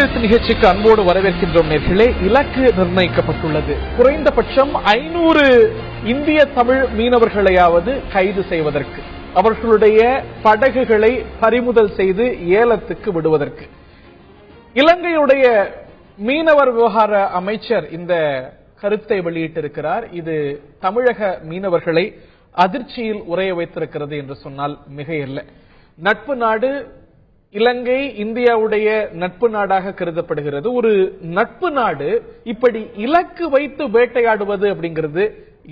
தமிழெழுத்து நிகழ்ச்சிக்கு அன்போடு வரவேற்கின்றோம் நேர்களே. இலக்கு நிர்ணயிக்கப்பட்டுள்ளது. குறைந்தபட்சம் 500 இந்திய தமிழ் மீனவர்களையாவது கைது செய்வதற்கு, அவர்களுடைய படகுகளை பறிமுதல் செய்து ஏலத்துக்கு விடுவதற்கு. இலங்கையுடைய மீனவர் விவகார அமைச்சர் இந்த கருத்தை வெளியிட்டிருக்கிறார். இது தமிழக மீனவர்களை அதிர்ச்சியில் உறைய வைத்திருக்கிறது என்று சொன்னால் மிகையல்ல. நட்பு நாடு இலங்கை இந்தியாவுடைய நட்பு நாடாக கருதப்படுகிறது. ஒரு நட்பு நாடு இப்படி இலக்கு வைத்து வேட்டையாடுவது அப்படிங்கிறது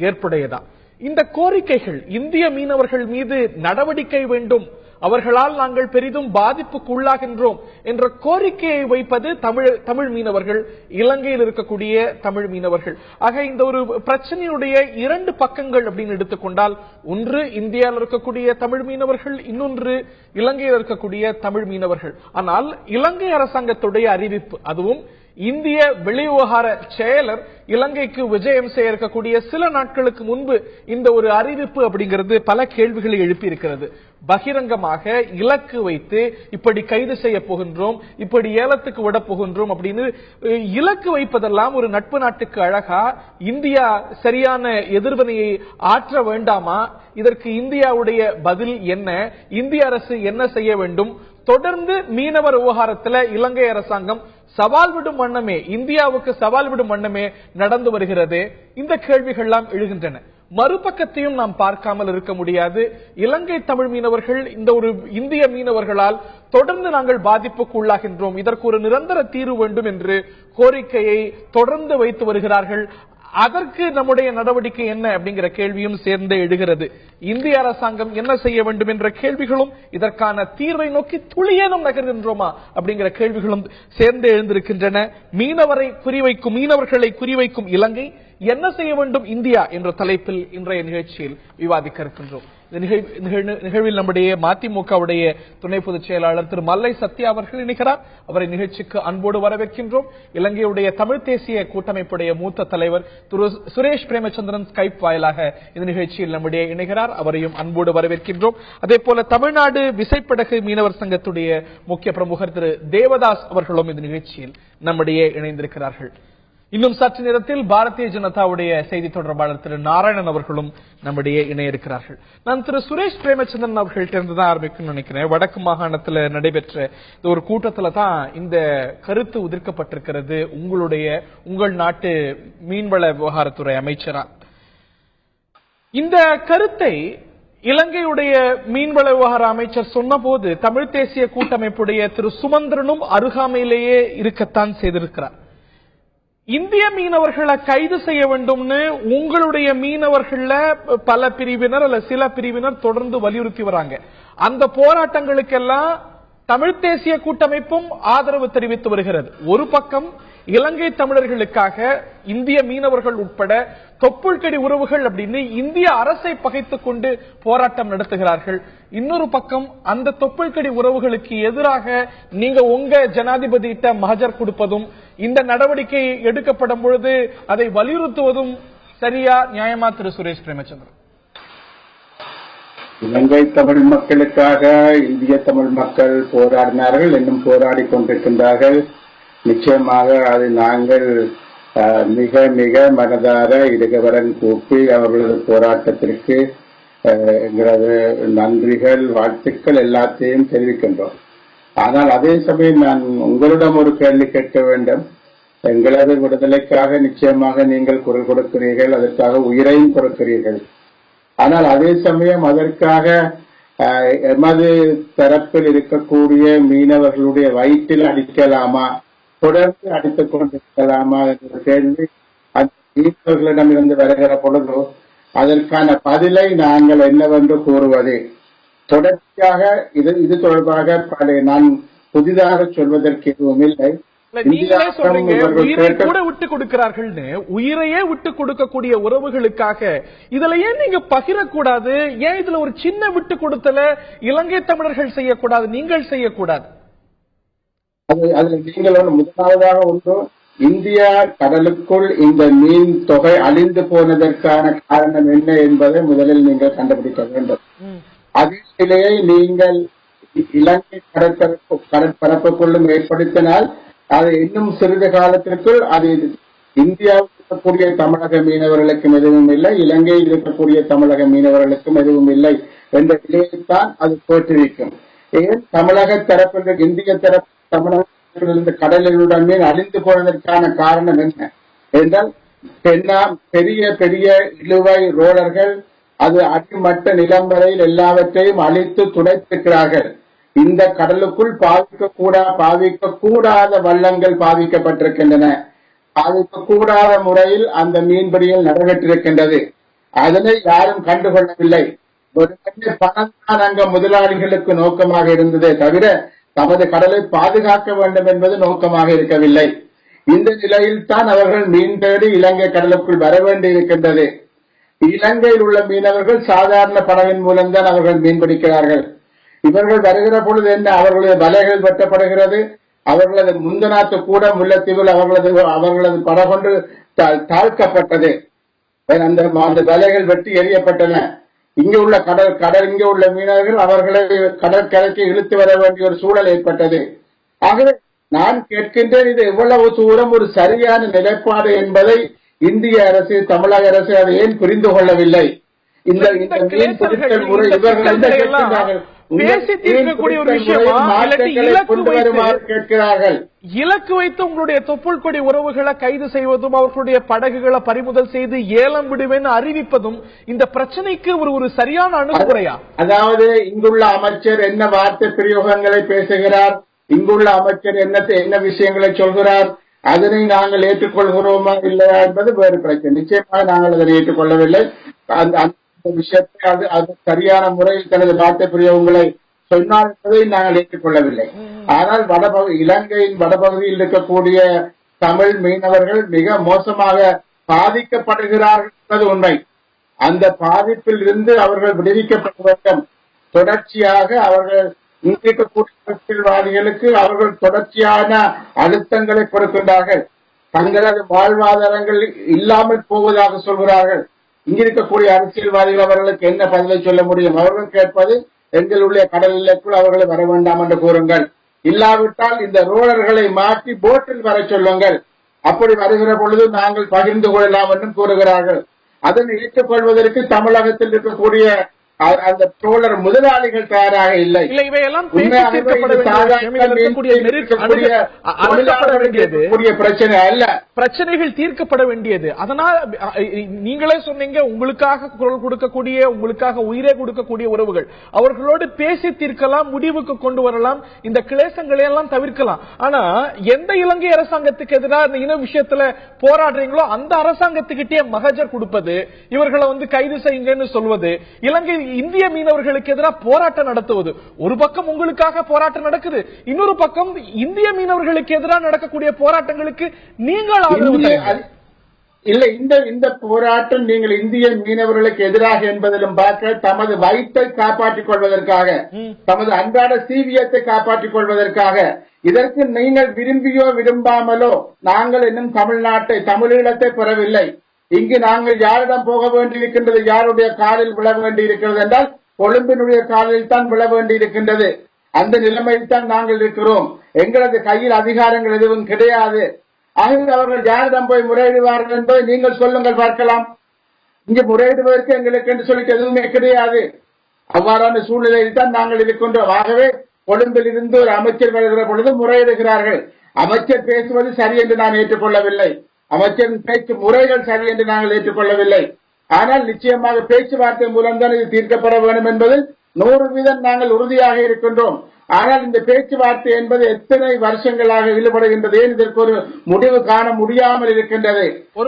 ஏற்புடையதா? இந்த கோரிக்கைகள், இந்திய மீனவர்கள் மீது நடவடிக்கை வேண்டும், அவர்களால் நாங்கள் பெரிதும் பாதிப்புக்கு உள்ளாகின்றோம் என்ற கோரிக்கையை வைப்பது தமிழ் மீனவர்கள், இலங்கையில் இருக்கக்கூடிய தமிழ் மீனவர்கள். ஆக இந்த ஒரு பிரச்சனையுடைய இரண்டு பக்கங்கள் அப்படின்னு எடுத்துக்கொண்டால், ஒன்று இந்தியாவில் இருக்கக்கூடிய தமிழ் மீனவர்கள், இன்னொன்று இலங்கையில் இருக்கக்கூடிய தமிழ் மீனவர்கள். ஆனால் இலங்கை அரசாங்கத்துடைய அறிவிப்பு, அதுவும் இந்திய வெளிவிவகார செயலர் இலங்கைக்கு விஜயம் செய்ய இருக்கக்கூடிய சில நாட்களுக்கு முன்பு இந்த ஒரு அறிவிப்பு அப்படிங்கிறது பல கேள்விகளை எழுப்பி இருக்கிறது. பகிரங்கமாக இலக்கு வைத்து இப்படி கைது செய்ய போகின்றோம், இப்படி ஏலத்துக்கு விட போகின்றோம் அப்படின்னு இலக்கு வைப்பதெல்லாம் ஒரு நட்பு நாட்டுக்கு அழகா? இந்தியா சரியான எதிர்வினையை ஆற்ற வேண்டாமா? இதற்கு இந்தியாவுடைய பதில் என்ன? இந்திய அரசு என்ன செய்ய வேண்டும்? தொடர்ந்து மீனவர் விவகாரத்தில் இலங்கை அரசாங்கம் சவால் விடும் வண்ணமே, இந்தியாவுக்கு சவால் விடும் வண்ணமே நடந்து வருகிறது. இந்த கேள்விகள் எல்லாம் எழுகின்றன. மறுபக்கத்தையும் நாம் பார்க்காமல் இருக்க முடியாது. இலங்கை தமிழ் மீனவர்கள் இந்த ஒரு இந்திய மீனவர்களால் தொடர்ந்து நாங்கள் பாதிப்புக்கு உள்ளாகின்றோம், இதற்கு ஒரு நிரந்தர தீர்வு வேண்டும் என்று கோரிக்கையை தொடர்ந்து வைத்து வருகிறார்கள். அதற்கு நம்முடைய நடவடிக்கை என்ன அப்படிங்கிற கேள்வியும் சேர்ந்து எழுகிறது. இந்திய அரசாங்கம் என்ன செய்ய வேண்டும் என்ற கேள்விகளும், இதற்கான தீர்வை நோக்கி துளியேனும் நகர்கின்றோமா அப்படிங்கிற கேள்விகளும் சேர்ந்து எழுந்திருக்கின்றன. மீனவர்களை குறிவைக்கும் இலங்கை, என்ன செய்ய வேண்டும் இந்தியா என்ற தலைப்பில் இன்றைய நிகழ்ச்சியில் விவாதிக்க இருக்கின்றோம். நிகழ்வில் நம்முடைய மதிமுகவுடைய துணை பொதுச் செயலாளர் திரு மல்லை சத்யா அவர்கள் இணைகிறார். அவரை நிகழ்ச்சிக்கு அன்போடு வரவேற்கின்றோம். இலங்கையுடைய தமிழ் தேசிய கூட்டமைப்புடைய மூத்த தலைவர் திரு சுரேஷ் பிரேமச்சந்திரன் ஸ்கைப் வாயிலாக இந்த நிகழ்ச்சியில் நம்முடைய இணைகிறார். அவரையும் அன்போடு வரவேற்கின்றோம். அதே போல தமிழ்நாடு விசைப்படகு மீனவர் சங்கத்துடைய முக்கிய பிரமுகர் திரு தேவதாஸ் அவர்களும் இந்த நிகழ்ச்சியில் நம்முடைய இணைந்திருக்கிறார்கள். இன்னும் சற்று நேரத்தில் பாரதிய ஜனதாவுடைய செய்தி தொடர்பாளர் திரு நாராயணன் அவர்களும் நம்முடைய இணைய இருக்கிறார்கள். நான் திரு சுரேஷ் பிரேமச்சந்திரன் அவர்கள்ட்ட இருந்து தான் ஆரம்பிக்கணும்னு நினைக்கிறேன். வடக்கு மாகாணத்தில் நடைபெற்ற ஒரு கூட்டத்தில் தான் இந்த கருத்து உதிர்க்கப்பட்டிருக்கிறது. உங்கள் நாட்டு மீன்வள விவகாரத்துறை அமைச்சரா இந்த கருத்தை இலங்கையுடைய மீன்வள விவகார அமைச்சர் சொன்னபோது தமிழ் தேசிய கூட்டமைப்புடைய திரு சுமந்திரனும் அருகாமையிலேயே இருக்கத்தான் செய்திருக்கிறார். இந்திய மீனவர்களை கைது செய்ய வேண்டும்னு உங்களுடைய மீனவர்கள பல பிரிவினர் அல்ல சில பிரிவினர் தொடர்ந்து வலியுறுத்தி வராங்க. அந்த போராட்டங்களுக்கெல்லாம் தமிழ் தேசிய கூட்டமைப்பும் ஆதரவு தெரிவித்து வருகிறது. ஒரு பக்கம் இலங்கை தமிழர்களுக்காக இந்திய மீனவர்கள் உட்பட தொப்புள்கடி உறவுகள் அப்படின்னு இந்திய அரசை பகைத்துக் கொண்டு போராட்டம் நடத்துகிறார்கள். இன்னொரு பக்கம் அந்த தொப்புள்கடி உறவுகளுக்கு எதிராக நீங்க உங்க ஜனாதிபதியிட்ட மகஜர் கொடுப்பதும், இந்த நடவடிக்கை எடுக்கப்படும் பொழுது அதை வலியுறுத்துவதும் சரியா நியாயமா திரு சுரேஷ் பிரேமச்சந்திரன்? இலங்கை தமிழ் மக்களுக்காக இந்திய தமிழ் மக்கள் போராடினார்கள், இன்னும் போராடி கொண்டிருக்கின்றார்கள். நிச்சயமாக அது நாங்கள் மிக மிக மனதார இடுகவரன் கூப்பி அவர்களது போராட்டத்திற்கு எங்களது நன்றிகள், வாழ்த்துக்கள் எல்லாத்தையும் தெரிவிக்கின்றோம். ஆனால் அதே சமயம் நான் உங்களிடம் ஒரு கேள்வி கேட்க வேண்டும். எங்களது விடுதலைக்காக நிச்சயமாக நீங்கள் குரல் கொடுக்கிறீர்கள், அதற்காக உயிரையும் கொடுக்கிறீர்கள். ஆனால் அதே சமயம் அதற்காக எமது தரப்பில் இருக்கக்கூடிய மீனவர்களுடைய வயிற்றில் அடிக்கலாமா, தொடர்ந்து அடித்துக் கொண்டிருக்கலாமா என்ற கேள்வி அந்த மீனவர்களிடம் இருந்து வருகிற பொழுது அதற்கான பதிலை நாங்கள் என்னவென்று கூறுவது? தொடர்ச்சியாக இது தொடர்பாக நான் புதிதாக சொல்வதற்கு எதுவும் இல்லை. உயிரையே விட்டு கொடுக்கக்கூடிய உறவுகளுக்காக இதுல ஏன் நீங்க பகிரக்கூடாது? ஏன் இதுல ஒரு சின்ன விட்டு கொடுத்தல இலங்கை தமிழர்கள் செய்யக்கூடாது, நீங்கள் செய்யக்கூடாது? அதுல நீங்கள் முதலாவதாக ஒன்று, இந்தியா கடலுக்குள் இந்த மீன் தொகை அழிந்து போனதற்கான காரணம் என்ன என்பதை முதலில் நீங்கள் கண்டுபிடிக்க வேண்டும். அதிலேயே நீங்கள் இலங்கை கடற்பரப்புக்குள்ளும் ஏற்படுத்தினால் அது இன்னும் சிறிது காலத்திற்குள் அது இந்தியாவில் இருக்கக்கூடிய தமிழக மீனவர்களுக்கும் எதுவும் இல்லை, இலங்கையில் இருக்கக்கூடிய தமிழக மீனவர்களுக்கும் எதுவும் இல்லை என்ற நிலையைத்தான் அது தோற்றுவிக்கும். ஏன் தமிழக தரப்பில் இந்திய தரப்பு தமிழகத்திலிருந்து கடலிலுடன் மீன் அழிந்து போனதற்கான காரணம் என்ன என்றால், பெரிய பெரிய இழுவை ரோலர்கள் அது அடிமட்ட நிலம் வரையில் எல்லாவற்றையும் அழித்து துடைத்திருக்கிறார்கள். இந்த கடலுக்குள் பாவிக்க கூடாத வள்ளங்கள் பாவிக்கப்பட்டிருக்கின்றன. பாவிக்கக்கூடாத முறையில் அந்த மீன்பிடியில் நடைபெற்றிருக்கின்றது. அதனை யாரும் கண்டுகொள்ளவில்லை. பணம் தான் அங்க முதலாளிகளுக்கு நோக்கமாக இருந்ததே தவிர தமது கடலை பாதுகாக்க வேண்டும் என்பது நோக்கமாக இருக்கவில்லை. இந்த நிலையில் தான் அவர்கள் மீன் தேடி இலங்கை கடலுக்குள் வர வேண்டி இருக்கின்றது. இலங்கையில் உள்ள மீனவர்கள் சாதாரண படகின் மூலம்தான் அவர்கள் மீன்பிடிக்கிறார்கள். இவர்கள் வருகிற பொழுது என்ன, அவர்களுடைய வலைகள் வெட்டப்படுகிறது. அவர்களது முந்தநாத்து கூட முல்லைத்தீவில் அவர்களது படகொன்று தாழ்க்கப்பட்டது. அந்த வலைகள் வெட்டி எறியப்பட்டன. இங்கு உள்ள இங்கே உள்ள மீனவர்கள் அவர்களை கடற்கரைக்கு இழுத்து வர வேண்டிய ஒரு சூழல் ஏற்பட்டது. ஆகவே நான் கேட்கின்றேன், இது எவ்வளவு தூரம் ஒரு சரியான நிலைப்பாடு என்பதை இந்திய அரசு, தமிழக அரசு அதை ஏன் புரிந்து கொள்ளவில்லை? இந்த மீன் பிடித்தல் முறை இவர்கள் என்ன கேட்கின்றார்கள்? இலக்கு வைத்து உங்களுடைய தொப்புள் கொடி உறவுகளை கைது செய்வதும் அவர்களுடைய படகுகளை பறிமுதல் செய்து ஏலம் விடுவேன் அறிவிப்பதும் இந்த பிரச்சனைக்கு ஒரு சரியான அணுகுமுறையா? அதாவது இங்குள்ள அமைச்சர் என்ன வார்த்தை பிரயோகங்களை பேசுகிறார், இங்குள்ள அமைச்சர் என்ன விஷயங்களை சொல்கிறார், அதனை நாங்கள் ஏற்றுக்கொள்கிறோமா இல்லையா என்பது வேறு பிரச்சனை. நிச்சயமாக நாங்கள் அதனை ஏற்றுக்கொள்ளவில்லை. அந்த விஷயத்தை அது சரியான முறையில் தனது வார்த்தை பிரயோகங்களை சொன்னால் என்பதை நாங்கள் ஏற்றுக்கொள்ளவில்லை. ஆனால் இலங்கையின் வடபகுதியில் இருக்கக்கூடிய தமிழ் மீனவர்கள் மிக மோசமாக பாதிக்கப்படுகிறார்கள் என்பது உண்மை. அந்த பாதிப்பில் இருந்து அவர்கள் விடுவிக்கப்பட வேண்டும். தொடர்ச்சியாக அவர்கள் இருக்கக்கூடிய அரசியல்வாதிகளுக்கு அவர்கள் தொடர்ச்சியான அழுத்தங்களை கொடுக்கின்றார்கள். தங்களது வாழ்வாதாரங்கள் இல்லாமல் போவதாக சொல்கிறார்கள். இங்கிருக்கக்கூடிய அரசியல்வாதிகள் அவர்களுக்கு என்ன பதிலை சொல்ல முடியும்? அவர்கள் கேட்பது எங்களுடைய கடல் எல்லைக்குள் அவர்களை வர வேண்டாம் என்று கூறுங்கள், இல்லாவிட்டால் இந்த ரோலர்களை மாற்றி போட்டில் வர சொல்லுங்கள், அப்படி வருகிற பொழுது நாங்கள் பகிர்ந்து கொள்ளலாம் என்றும் கூறுகிறார்கள். அதனை ஏற்றுக்கொள்வதற்கு தமிழகத்தில் இருக்கக்கூடிய அந்த ட்ரோலர் முதலாளிகள் தயாராக இல்லை. பிரச்சனை அல்ல, பிரச்சனைகள் தீர்க்கப்பட வேண்டியது. அதனால் நீங்களே சொன்னீங்க, உங்களுக்காக குரல் கொடுக்கக்கூடிய, உங்களுக்காக உயிரை கொடுக்கக்கூடிய உறவுகள், அவர்களோடு பேசி தீர்க்கலாம், முடிவுக்கு கொண்டு வரலாம், இந்த கிளேசங்களை எல்லாம் தவிர்க்கலாம். ஆனா எந்த இலங்கை அரசாங்கத்துக்கு எதிராக இந்த இன விஷயத்துல போராடுறீங்களோ அந்த அரசாங்கத்துக்கிட்டே மகஜர் கொடுப்பது, இவர்களை கைது செய்யுங்கன்னு சொல்வது, இலங்கை இந்திய மீனவர்களுக்கு எதிராக போராட்டம் நடத்துவது, ஒரு பக்கம் உங்களுக்காக போராட்டம் நடக்குது, இன்னொரு பக்கம் இந்திய மீனவர்களுக்கு எதிராக நடக்கக்கூடிய போராட்டங்களுக்கு நீங்கள் இல்ல. இந்த போராட்டம் நீங்கள் இந்திய மீனவர்களுக்கு எதிராக என்பதிலும் பார்க்க தமது வயிற்றை காப்பாற்றிக் கொள்வதற்காக, தமது அன்றாட சீவியத்தை காப்பாற்றிக் கொள்வதற்காக, இதற்கு நீங்கள் விரும்பியோ விரும்பாமலோ நாங்கள் இன்னும் தமிழீழத்தை பெறவில்லை. இங்கு நாங்கள் யாரிடம் போக வேண்டியிருக்கின்றது, யாருடைய காலில் விழ வேண்டியிருக்கிறது என்றால் கொழும்பினுடைய காலில் தான் விழ வேண்டியிருக்கின்றது. அந்த நிலைமையில் தான் நாங்கள் இருக்கிறோம். எங்களது கையில் அதிகாரங்கள் எதுவும் கிடையாது. ஆகவே அவர்கள் யாரிடம் போய் முறையிடுவார்கள் என்பதை நீங்கள் சொல்லுங்கள் பார்க்கலாம். இங்கு முறையிடுவதற்கு எங்களுக்கு என்று சொல்லிட்டு எதுவுமே கிடையாது. அவ்வாறான சூழ்நிலையில் தான் நாங்கள் இருக்கின்றோம். ஆகவே கொழும்பில் இருந்து ஒரு அமைச்சர் வருகிற பொழுது முறையிடுகிறார்கள். அமைச்சர் பேசுவது சரி என்று நான் ஏற்றுக்கொள்ளவில்லை, அமைச்சரின் பேச்சு முறைகள் சரி என்று நாங்கள் ஏற்றுக்கொள்ளவில்லை. ஆனால் நிச்சயமாக பேச்சுவார்த்தை மூலம்தான் இது தீர்க்கப்பட வேண்டும் என்பதில் 100% நாங்கள் உறுதியாக இருக்கின்றோம். ஆனால் இந்த பேச்சுவார்த்தை என்பது எத்தனை வருஷங்களாக ஈடுபடுகின்றது, இதற்கு ஒரு முடிவு காண முடியாமல் இருக்கின்றது. ஒரு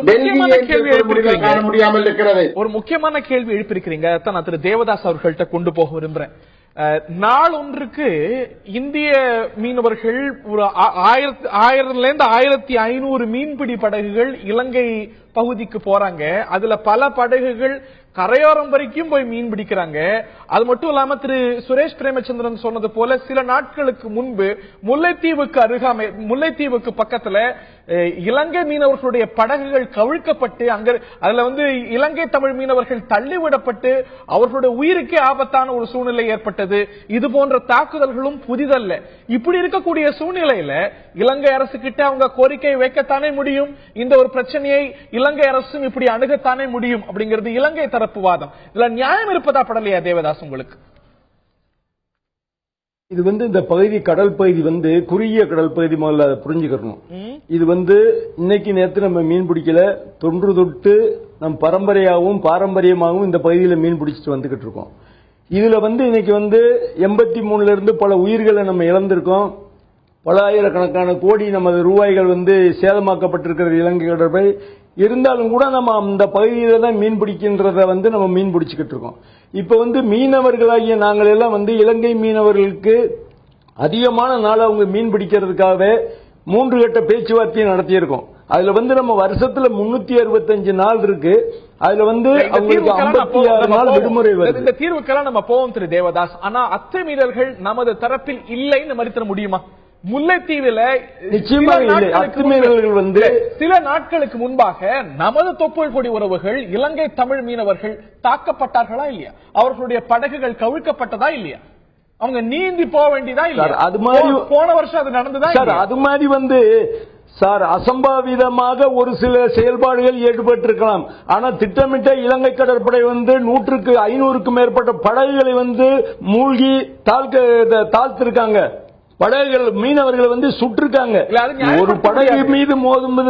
முக்கியமான கேள்வி எழுப்பியிருக்கிறீங்க, நான் திரு தேவதாஸ் அவர்கள்ட்ட கொண்டு போக விரும்புறேன். நாள் ஒன்றுக்கு இந்திய மீனவர்கள் ஒரு 1500 மீன்பிடி படகுகள் இலங்கை பகுதிக்கு போறாங்க. அதுல பல படகுகள் கரையோரம் வரைக்கும் போய் மீன் பிடிக்கிறாங்க. அது மட்டும் இல்லாம திரு சுரேஷ் பிரேமச்சந்திரன் சொன்னது போல சில நாட்களுக்கு முன்பு முல்லைத்தீவுக்கு பக்கத்துல இலங்கை மீனவர்களுடைய படகுகள் கவிழ்க்கப்பட்டு அங்க அதுல இலங்கை தமிழ் மீனவர்கள் தள்ளிவிடப்பட்டு அவர்களுடைய உயிருக்கே ஆபத்தான ஒரு சூழ்நிலை ஏற்பட்டது. இது போன்ற தாக்குதல்களும் புதிதல்ல. இப்படி இருக்கக்கூடிய சூழ்நிலையில இலங்கை அரசு கிட்ட அவங்க கோரிக்கை வைக்கத்தானே முடியும். இந்த ஒரு பிரச்சனையை இலங்கை அரசும் இப்படி அணுகத்தானே முடியும் அப்படிங்கிறது இலங்கை தரப்பு வாதம். இதுல நியாயம் இருப்பதா படலையா தேவதாஸ் உங்களுக்கு? இது இந்த பகுதி கடல் பகுதி குறுகிய கடல் பகுதி முதல்ல புரிஞ்சுக்கணும். இது இன்னைக்கு நேற்று நம்ம மீன் பிடிக்கல, தொன்று தொட்டு நம் பாரம்பரியமாகவும் இந்த பகுதியில் மீன் பிடிச்சிட்டு வந்துகிட்டு இருக்கோம். இதுல இன்னைக்கு 83 இருந்து பல உயிர்களை நம்ம இழந்திருக்கோம். பல ஆயிரக்கணக்கான கோடி நமது ரூபாய்கள் சேதமாக்கப்பட்டிருக்கிறது இலங்கை கடற்படை. இருந்தாலும் கூட நம்ம அந்த பகுதியில தான் மீன் பிடிக்கின்றத நம்ம மீன் பிடிச்சுக்கிட்டு இருக்கோம். இப்ப மீனவர்களாகிய நாங்கள் எல்லாம் இலங்கை மீனவர்களுக்கு அதிகமான நாள் அவங்க மீன் பிடிக்கிறதுக்காகவே 3 கட்ட பேச்சுவார்த்தையை நடத்தியிருக்கோம். அதுல நம்ம வருஷத்துல 365 நாள் இருக்கு. அதுல அவங்களுக்கு 56 நாள் விடுமுறை வருது. இந்த தீர்வுக்கெல்லாம் நம்ம போவோம் திரு தேவதாஸ். ஆனா அத்துமீறல்கள் நமது தரப்பில் இல்லைன்னு மறுத்திட முடியுமா? முல்லைத்தீவுல நிச்சயமா இல்லை. அத்துமீறல்கள் சில நாட்களுக்கு முன்பாக நமது தொப்புள் கொடி உறவுகள் இலங்கை தமிழ் மீனவர்கள் தாக்கப்பட்டார்களா இல்லையா? அவர்களுடைய படகுகள் கவிழ்க்கப்பட்டதா இல்லையா? அவங்க நீந்தி போக வேண்டியதா இல்லையா? அது மாதிரி போன வருஷம் அது நடந்ததா? அது மாதிரி சார் அசம்பாவிதமாக ஒரு சில செயல்பாடுகள் ஈடுபட்டிருக்கலாம். ஆனா திட்டமிட்ட இலங்கை கடற்படை 100க்கு 500க்கும் மேற்பட்ட படகுகளை மூழ்கி தாழ்த்திருக்காங்க. படகுகள் மீனவர்களை சுட்டிருக்காங்க. ஒரு படகு மீது மோதும்போது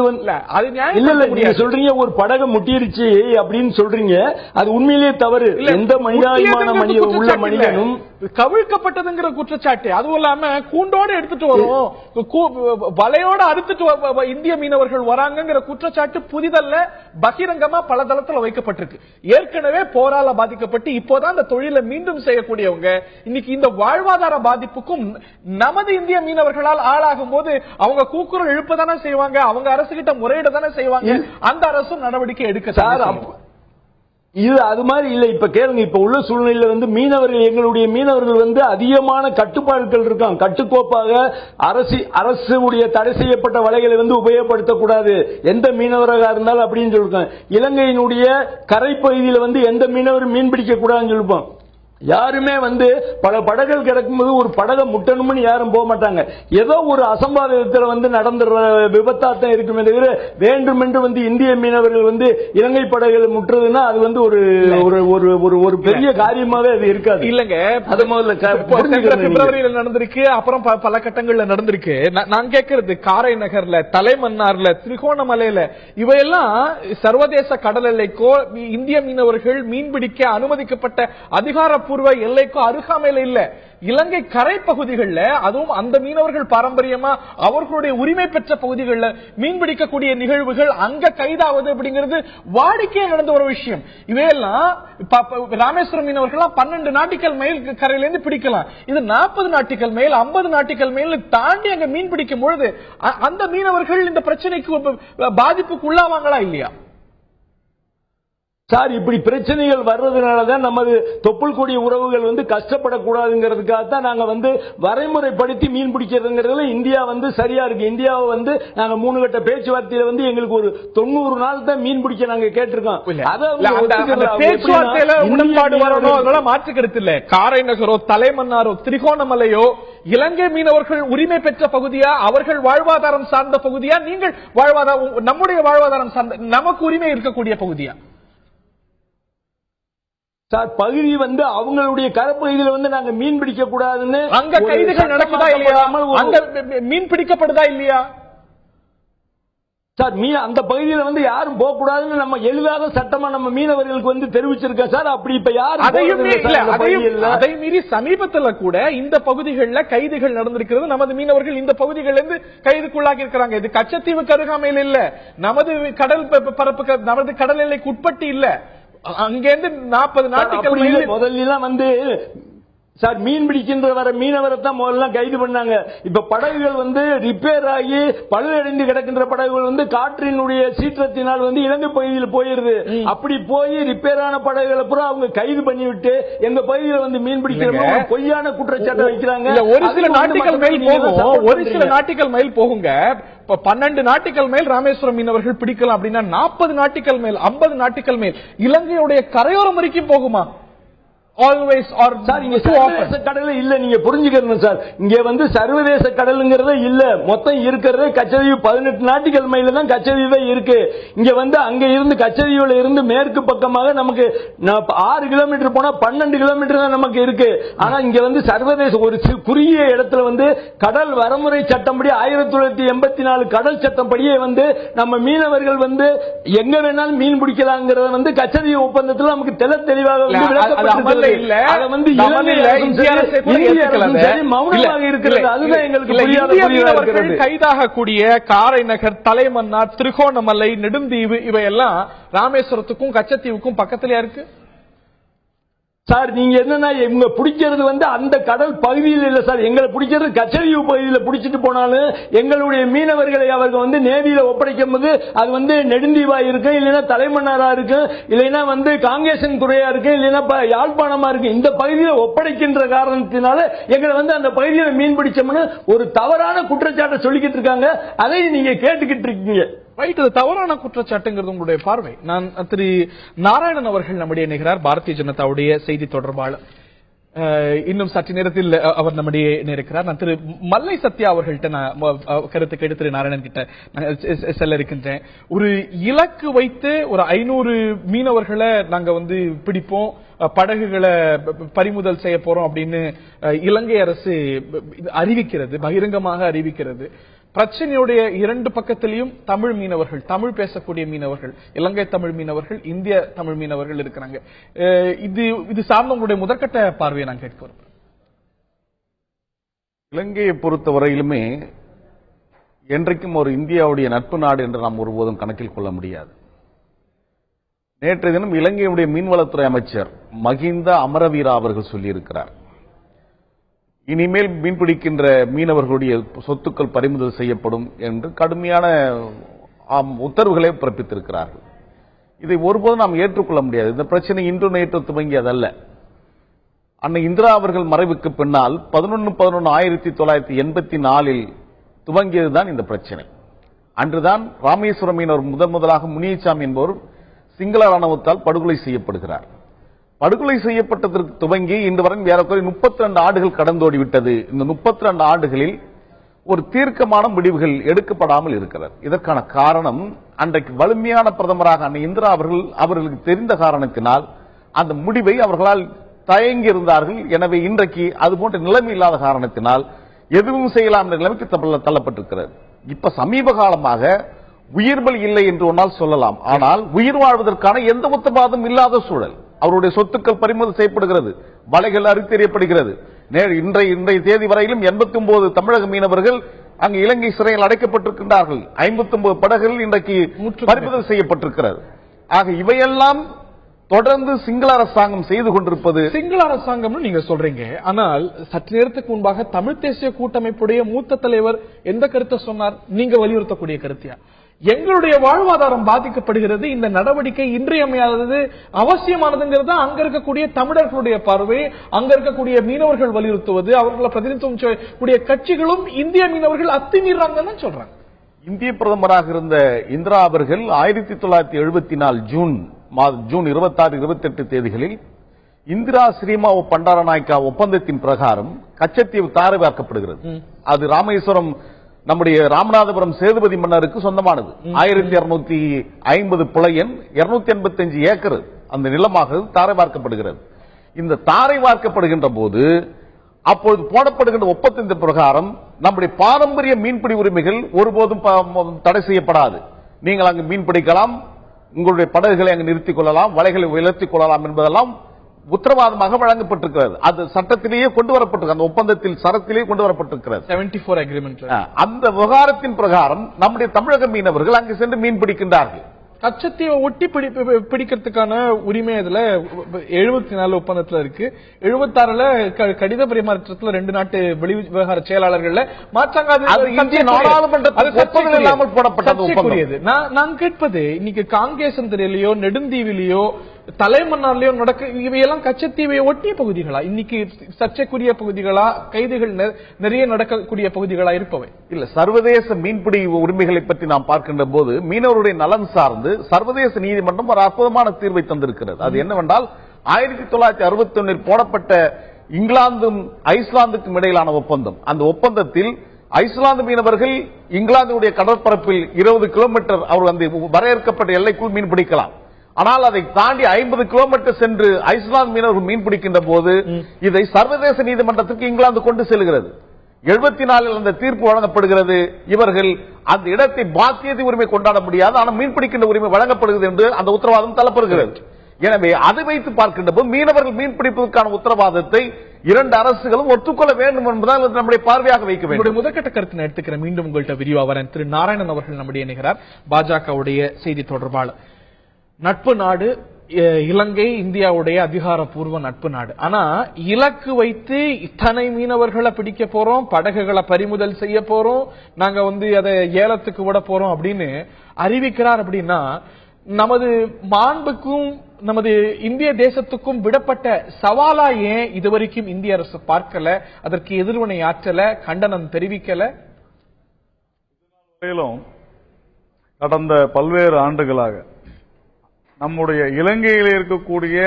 நீங்க சொல்றீங்க ஒரு படகு முட்டிருச்சு அப்படின்னு சொல்றீங்க. அது உண்மையிலேயே தவறு. எந்த மனிதாபிமான உள்ள மனிதனும் கவிழ்க்கப்பட்டதுங்கிற குற்றச்சாட்டு. அதுவும் இல்லாம கூண்டோடு எடுத்துட்டு வரும், வலையோட அறுத்துட்டு இந்திய மீனவர்கள் வராங்கிற குற்றச்சாட்டு புதிதல்ல, பகிரங்கமா பல தளத்துல வைக்கப்பட்டிருக்கு. ஏற்கனவே போரால பாதிக்கப்பட்டு இப்போதான் அந்த தொழிலை மீண்டும் செய்யக்கூடியவங்க இன்னைக்கு இந்த வாழ்வாதார பாதிப்புக்கும் நமது இந்திய மீனவர்களால் ஆளாகும் போது அவங்க கூக்குரல் எழுப்பதானே செய்வாங்க, அவங்க அரசு கிட்ட முறையிட தானே செய்வாங்க. அந்த அரசும் நடவடிக்கை எடுக்க இது அது மாதிரி இல்ல. இப்ப கேளுங்க, இப்ப உள்ள சூழ்நிலையில மீனவர்கள் எங்களுடைய மீனவர்கள் அதிகமான கட்டுப்பாடுகள் இருக்காங்க. கட்டுக்கோப்பாக அரசு உடைய தடை செய்யப்பட்ட வலைகளை உபயோகப்படுத்தக்கூடாது எந்த மீனவராக இருந்தாலும் அப்படின்னு சொல்லிருக்காங்க. இலங்கையினுடைய கரைப்பகுதியில் எந்த மீனவரும் மீன் பிடிக்க கூடாதுன்னு சொல்லிப்போம். யாருமே பல படகுகள் கிடக்கும்போது ஒரு படகை முட்டணும்னு யாரும் போக மாட்டாங்க. ஏதோ ஒரு அசம்பாவிதத்தில் நடந்துற விபத்தாத்தான் இருக்குமே தவிர வேண்டுமென்று இந்திய மீனவர்கள் இலங்கை படகுகளை முட்டுறதுன்னா அது ஒரு பெரிய காரியமாவே அது இருக்காது. இல்லங்க, அது முதல்ல பிப்ரவரியில் நடந்திருக்கு, அப்புறம் பல கட்டங்கள்ல நடந்திருக்கு. நான் கேட்கறது காரை நகர்ல, தலைமன்னார்ல, திரிகோணமலையில இவையெல்லாம் சர்வதேச கடல் எல்லைக்கோ இந்திய மீனவர்கள் மீன்பிடிக்க அனுமதிக்கப்பட்ட அதிகாரப்பூர்வ எல்லைக்கோ அருகாமையில் இல்ல. இலங்கை கரை பகுதிகளில், அதுவும் அந்த மீனவர்கள் பாரம்பரியமா அவர்களுடைய உரிமை பெற்ற பகுதிகளில் மீன்பிடிக்கக்கூடிய நிகழ்வுகள் அங்க கைதாவது அப்படிங்கிறது வாடிக்கையா நடந்த ஒரு விஷயம். இவையெல்லாம் ராமேஸ்வரம் மீனவர்கள் 12 நாட்டிக்கல் மைல் கரையிலிருந்து பிடிக்கலாம். இது 40 நாட்டிக்கல் மைல் 50 நாட்டிக்கல் மைல் தாண்டி அங்க மீன் பிடிக்கும் பொழுது அந்த மீனவர்கள் இந்த பிரச்சனைக்கு பாதிப்புக்கு உள்ளாவாங்களா இல்லையா? சார், இப்படி பிரச்சனைகள் வர்றதுனாலதான் நமது தொப்புள் கொடி உறவுகள் கஷ்டப்படக்கூடாதுங்கிறதுக்காகத்தான் நாங்க வரைமுறைப்படுத்தி மீன் பிடிக்கிறதுங்கிறதுல இந்தியா சரியா இருக்கு. இந்தியாவை நாங்க 3 கட்ட பேச்சுவார்த்தையில எங்களுக்கு ஒரு 90 நாள் தான் மீன் பிடிக்க நாங்க கேட்டிருக்கோம். மாற்று கருத்து இல்ல. காரை நகரோ, தலைமன்னாரோ, திரிகோணமலையோ இலங்கை மீனவர்கள் உரிமை பெற்ற பகுதியா, அவர்கள் வாழ்வாதாரம் சார்ந்த பகுதியா, நீங்கள் நம்முடைய வாழ்வாதாரம் சார்ந்த நமக்கு உரிமை இருக்கக்கூடிய பகுதியா? சார், பகுதி அவங்களுடைய கரப்பகுதியில் நாங்க மீன் பிடிக்க கூடாதுன்னு அங்க கைதுகள் நடக்குதா இல்லையா? அங்க மீன் பிடிக்கப்படுதா இல்லையா? சார், அந்த பகுதியில் யாரும் போக கூடாதுன்னு நம்ம எளிதாக சட்டமா நம்ம மீனவர்களுக்கு தெரிவிச்சிருக்கோம் சார். அப்படி இப்ப யாரும் அதை மீறி சமீபத்தில் கூட இந்த பகுதிகளில் கைதுகள் நடந்திருக்கிறது. நமது மீனவர்கள் இந்த பகுதிகளில் இருந்து கைதுக்குள்ளாகி இருக்கிறாங்க. இது கச்சத்தீவுக்கு அருகாமையில் இல்ல, நமது கடல் பரப்புக்கு, நமது கடல் எல்லைக்கு உட்பட்டு இல்ல. அங்கிருந்து 40 நாட்டிக்கல் முதல்லாம் சார் மீன் பிடிக்கின்ற வர மீனவரை தான் முதல்ல கைது பண்ணாங்க. இப்ப படகுகள் ரிப்பேர் ஆகி பழுதடைந்து கிடக்கின்ற படகுகள் காற்றினுடைய சீற்றத்தினால் இலங்கை பகுதியில் போயிருது. அப்படி போய் ரிப்பேர் ஆன படகுகளை பூரா அவங்க கைது பண்ணிவிட்டு எங்க பகுதியில் மீன் பிடிக்கிற பொய்யான குற்றச்சாட்டை வைக்கிறாங்க. ஒரு சில நாட்டிகள் மேல் போகும், ஒரு சில நாட்டிகள் மேல் போகுங்க. 12 நாட்டிகள் மேல் ராமேஸ்வரம் மீனவர்கள் பிடிக்கலாம் அப்படின்னா 40 நாட்டிகள் மேல் 50 நாட்டிகள் மேல் இலங்கையுடைய கரையோரம் வரைக்கும் போகுமா? ஆல்வேஸ் ஆர் சார் இங்க சர்வதேச கடல் இல்ல, நீங்க புரிஞ்சுக்கணும் சார். இங்க சர்வதேச கடலுங்கிறதே இல்ல. மொத்தம் இருக்கிறது கச்சதீவு 18 நாட்டிகள் மைல தான் கச்சதீவே இருக்கு. இங்க அங்க இருந்து கச்சதீவுல இருந்து மேற்கு பக்கமாக நமக்கு 6 கிலோமீட்டர் போனா 12 கிலோமீட்டர் தான் நமக்கு இருக்கு. ஆனா இங்க சர்வதேச ஒரு குறுகிய இடத்துல கடல் வரமுறை சட்டப்படி 1984 கடல் சட்டப்படியே நம்ம மீனவர்கள் எங்க வேணாலும் மீன் பிடிக்கலாங்கிறத கச்சதீவு ஒப்பந்தத்தில் நமக்கு தெளிவாக விளக்கப்பட்டிருக்கிறது. கைதாகக்கூடிய காரைநகர், தலைமன்னார், திருகோணமலை, நெடுந்தீவு இவையெல்லாம் ராமேஸ்வரத்துக்கும் கச்சத்தீவுக்கும் பக்கத்திலே இருக்கு. சார் நீங்க என்னன்னா இவங்க பிடிக்கிறது அந்த கடல் பகுதியில் இல்ல சார். எங்களை பிடிக்கிறது கச்சதீவு பகுதியில் பிடிச்சிட்டு போனாலும் எங்களுடைய மீனவர்களை அவர்கள் நேவியில ஒப்படைக்கும் போது அது நெடுந்தீவா இருக்கு, இல்லைன்னா தலைமன்னாரா இருக்கு, இல்லைன்னா காங்கேசன் துறையா இருக்கு, இல்லைன்னா யாழ்ப்பாணமா இருக்கு. இந்த பகுதியில் ஒப்படைக்கின்ற காரணத்தினால எங்களை அந்த பகுதியில் மீன் பிடிச்சோம்னு ஒரு தவறான குற்றச்சாட்டை சொல்லிக்கிட்டு இருக்காங்க. அதை நீங்க கேட்டுக்கிட்டு இருக்கீங்க. ரைட், அது தவறான குற்றச்சாட்டுங்கிறது உங்களுடைய பார்வை. நான் திரு நாராயணன் அவர்கள் நம்முடைய நிகரார், பாரதிய ஜனதாவுடைய செய்தி தொடர்பாளர். இன்னும் சற்று நேரத்தில் அவர் நம்முடைய இருக்கிறார். நான் திரு மல்லை சத்யா அவர்கள்ட்ட நான் கருத்து கேட்டு திரு நாராயணன் கிட்ட செல்ல இருக்கின்றேன். ஒரு இலக்கு வைத்து ஒரு 500 மீனவர்களை நாங்க பிடிப்போம், படகுகளை பறிமுதல் செய்ய போறோம் அப்படின்னு இலங்கை அரசு அறிவிக்கிறது, பகிரங்கமாக அறிவிக்கிறது. பிரச்சனையுடைய 2 பக்கத்திலையும் தமிழ் மீனவர்கள், தமிழ் பேசக்கூடிய மீனவர்கள், இலங்கை தமிழ் மீனவர்கள், இந்திய தமிழ் மீனவர்கள் இருக்கிறாங்க. இது சார்ந்த உங்களுடைய முதற்கட்ட பார்வையை நான் கேட்க விரும்புகிறேன். இலங்கையை பொறுத்தவரையிலுமே என்றைக்கும் ஒரு இந்தியாவுடைய நட்பு நாடு என்று நாம் ஒருபோதும் கணக்கில் கொள்ள முடியாது. நேற்றைய தினம் இலங்கையுடைய மீன்வளத்துறை அமைச்சர் மகிந்த அமரவீரா அவர்கள் சொல்லியிருக்கிறார், இனிமேல் மீன்பிடிக்கின்ற மீனவர்களுடைய சொத்துக்கள் பறிமுதல் செய்யப்படும் என்று கடுமையான உத்தரவுகளை பிறப்பித்திருக்கிறார்கள். இதை ஒருபோதும் நாம் ஏற்றுக்கொள்ள முடியாது. இந்த பிரச்சனை இன்று நேற்று துவங்கியதல்ல. அன்னை இந்திரா அவர்கள் மறைவுக்கு பின்னால் 11/11/1984 துவங்கியதுதான் இந்த பிரச்சனை. அன்றுதான் ராமேஸ்வரம் மீனவர் முதலாக முனியசாமி என்பவர் சிங்கள ராணுவத்தால் படுகொலை செய்யப்படுகிறார். படுகொலை செய்யப்பட்டதற்கு துவங்கி இன்று வரை ஏறக்குறைய 32 ஆண்டுகள் கடந்தோடிவிட்டது. இந்த 32 ஆண்டுகளில் ஒரு தீர்க்கமான முடிவுகள் எடுக்கப்படாமல் இருக்கிறது. இதற்கான காரணம் அன்றைக்கு வலிமையான பிரதமராக அன்னை இந்திரா அவர்களுக்கு தெரிந்த காரணத்தினால் அந்த முடிவை அவர்களால் தயங்கி இருந்தார்கள். எனவே இன்றைக்கு அதுபோன்ற நிலைமை இல்லாத காரணத்தினால் எதுவும் செய்யலாம் என்ற நிலைமைக்கு தள்ளப்பட்டிருக்கிறது. இப்ப சமீப காலமாக உயிர்பலி இல்லை என்று ஒன்றால் சொல்லலாம். ஆனால் உயிர் வாழ்வதற்கான எந்த உத்தரவாதம் இல்லாத சூழல். அவருடைய சொத்துக்கள் பறிமுதல் செய்யப்படுகிறது, வலைகள் அறுத்தெறியப்படுகிறது. இன்றைய தேதி வரையிலும் 89 தமிழக மீனவர்கள் அங்கு இலங்கை சிறையில் அடைக்கப்பட்டிருக்கின்றார்கள். 59 படகுகள் இன்றைக்கு பறிமுதல் செய்யப்பட்டிருக்கிறது. ஆக இவையெல்லாம் தொடர்ந்து சிங்கள அரசாங்கம் செய்து கொண்டிருப்பது. சிங்கள அரசாங்கம் நீங்க சொல்றீங்க, ஆனால் சற்று நேரத்துக்கு முன்பாக தமிழ் தேசிய கூட்டமைப்புடைய மூத்த தலைவர் எந்த கருத்தை சொன்னார்? நீங்க வலியுறுத்தக்கூடிய கருத்தியா? எங்களுடைய வாழ்வாதாரம் பாதிக்கப்படுகிறது, இந்த நடவடிக்கை இன்றியமையாதது, அவசியமானதுங்கிறது அங்க இருக்கக்கூடிய தமிழர்களுடைய பார்வை, அங்க இருக்கக்கூடிய மீனவர்கள் வலியுறுத்துவது, அவர்களை பிரதிநிதித்துவம் செய்யக்கூடிய கட்சிகளும் இந்திய மீனவர்கள் அத்துமீறாங்கன்னு சொல்றாங்க. இந்திய பிரதமராக இருந்த இந்திரா அவர்கள் 1974 ஜூன் 26, 28 தேதிகளில் இந்திரா ஸ்ரீமா பண்டாரநாயக்கா ஒப்பந்தத்தின் பிரகாரம் கச்சத்தீவு தாரைவார்க்கப்படுகிறது. அது ராமேஸ்வரம் நம்முடைய ராமநாதபுரம் சேதுபதி மன்னருக்கு சொந்தமானது. 1250 புலையன் 285 ஏக்கர் அந்த நிலமாக தாரை வார்க்கப்படுகிறது. இந்த தாரை வார்க்கப்படுகின்ற போது அப்போது போடப்படுகின்ற ஒப்பந்தத்தின் பிரகாரம் நம்முடைய பாரம்பரிய மீன்பிடி உரிமைகள் ஒருபோதும் தடை செய்யப்படாது. நீங்கள் அங்கு மீன் பிடிக்கலாம், உங்களுடைய படகுகளை அங்கு நிறுத்திக் கொள்ளலாம், வலைகளை உயர்த்திக் கொள்ளலாம் என்பதெல்லாம் உத்தரவாதமாக வழங்கப்பட்டிருக்கிறது. அது சட்டத்திலேயே கொண்டு வரப்பட்டிருக்கிறது, அந்த ஒப்பந்தத்தில் சரத்திலேயே கொண்டு வரப்பட்டிருக்கிறது. 74 அக்ரிமெண்ட். அந்த விவகாரத்தின் பிரகாரம் நம்முடைய தமிழக மீனவர்கள் அங்கு சென்று மீன் பிடிக்கின்றார்கள். கச்சத்தீவை ஒட்டி பிடிக்கிறதுக்கான உரிமை அதுல 74 ஒப்பந்தத்துல இருக்கு. 76ல கடித பரிமாற்றத்துல 2 நாட்டு வெளிவிவகார செயலாளர்கள் மாற்றாங்க. நான் கேட்பது இன்னைக்கு காங்கேசன் தெரியலையோ நெடுந்தீவிலையோ தலைமன்னார்லயோ இவையெல்லாம் கச்சத்தீவை ஒட்டிய பகுதிகளா, இன்னைக்கு சர்ச்சைக்குரிய பகுதிகளா, கைதுகள் நிறைய நடக்கக்கூடிய பகுதிகளா இருப்பவை? இல்ல, சர்வதேச மீன்பிடி உரிமைகளை பற்றி நாம் பார்க்கின்ற போது மீனவருடைய நலன் சார்ந்து சர்வதேச நீதிமன்றம் ஒரு அற்புதமான தீர்வை தந்திருக்கிறது. அது என்னவென்றால் 1961 போடப்பட்ட இங்கிலாந்தும் ஐஸ்லாந்துக்கும் இடையிலான ஒப்பந்தம். அந்த ஒப்பந்தத்தில் ஐஸ்லாந்து மீனவர்கள் இங்கிலாந்துடைய கடற்பரப்பில் 20 கிலோமீட்டர் அவர் அந்த வரையறுக்கப்பட்ட எல்லைக்குள் மீன் பிடிக்கலாம். ஆனால் அதை தாண்டி 50 கிலோமீட்டர் சென்று ஐஸ்லாந்து மீனவர்கள் மீன் பிடிக்கின்ற போது இதை சர்வதேச நீதிமன்றத்திற்கு இங்கிலாந்து கொண்டு செல்கிறது. 74 அந்த தீர்ப்பு வழங்கப்படுகிறது. இவர்கள் அந்த இடத்தை பாத்தியத்தை உரிமை கொண்டாட முடியாது, ஆனால் மீன்பிடிக்கின்ற உரிமை வழங்கப்படுகிறது என்று அந்த உத்தரவாதம் தள்ளப்படுகிறது. எனவே அதை வைத்து பார்க்கின்ற போது மீனவர்கள் மீன்பிடிப்பதற்கான உத்தரவாதத்தை 2 அரசுகளும் ஒத்துக்கொள்ள வேண்டும் என்பதால் நம்முடைய பார்வையாக வைக்க வேண்டும். முதற்கட்ட கருத்து எடுத்துக்கிற மீண்டும் உங்கள்கிட்ட விரிவா வரேன். திரு நாராயணன் அவர்கள் நம்முடைய இணைகிறார், பாஜகவுடைய செய்தி தொடர்பாளர். நட்பு நாடு இலங்கை இந்தியாவுடைய அதிகாரப்பூர்வ நட்பு நாடு. ஆனா இலக்கு வைத்து இத்தனை மீனவர்களை பிடிக்க போறோம், படகுகளை பறிமுதல் செய்ய போறோம், நாங்க அதை ஏலத்துக்கு விட போறோம் அப்படின்னு அறிவிக்கிறார். அப்படின்னா நமது மாண்புக்கும் நமது இந்திய தேசத்துக்கும் விடப்பட்ட சவாலா ஏன் இதுவரைக்கும் இந்திய அரசு பார்க்கல, அதற்கு எதிர்வினை ஆற்றல, கண்டனம் தெரிவிக்கல? கடந்த பல்வேறு ஆண்டுகளாக நம்முடைய இலங்கையில் இருக்கக்கூடிய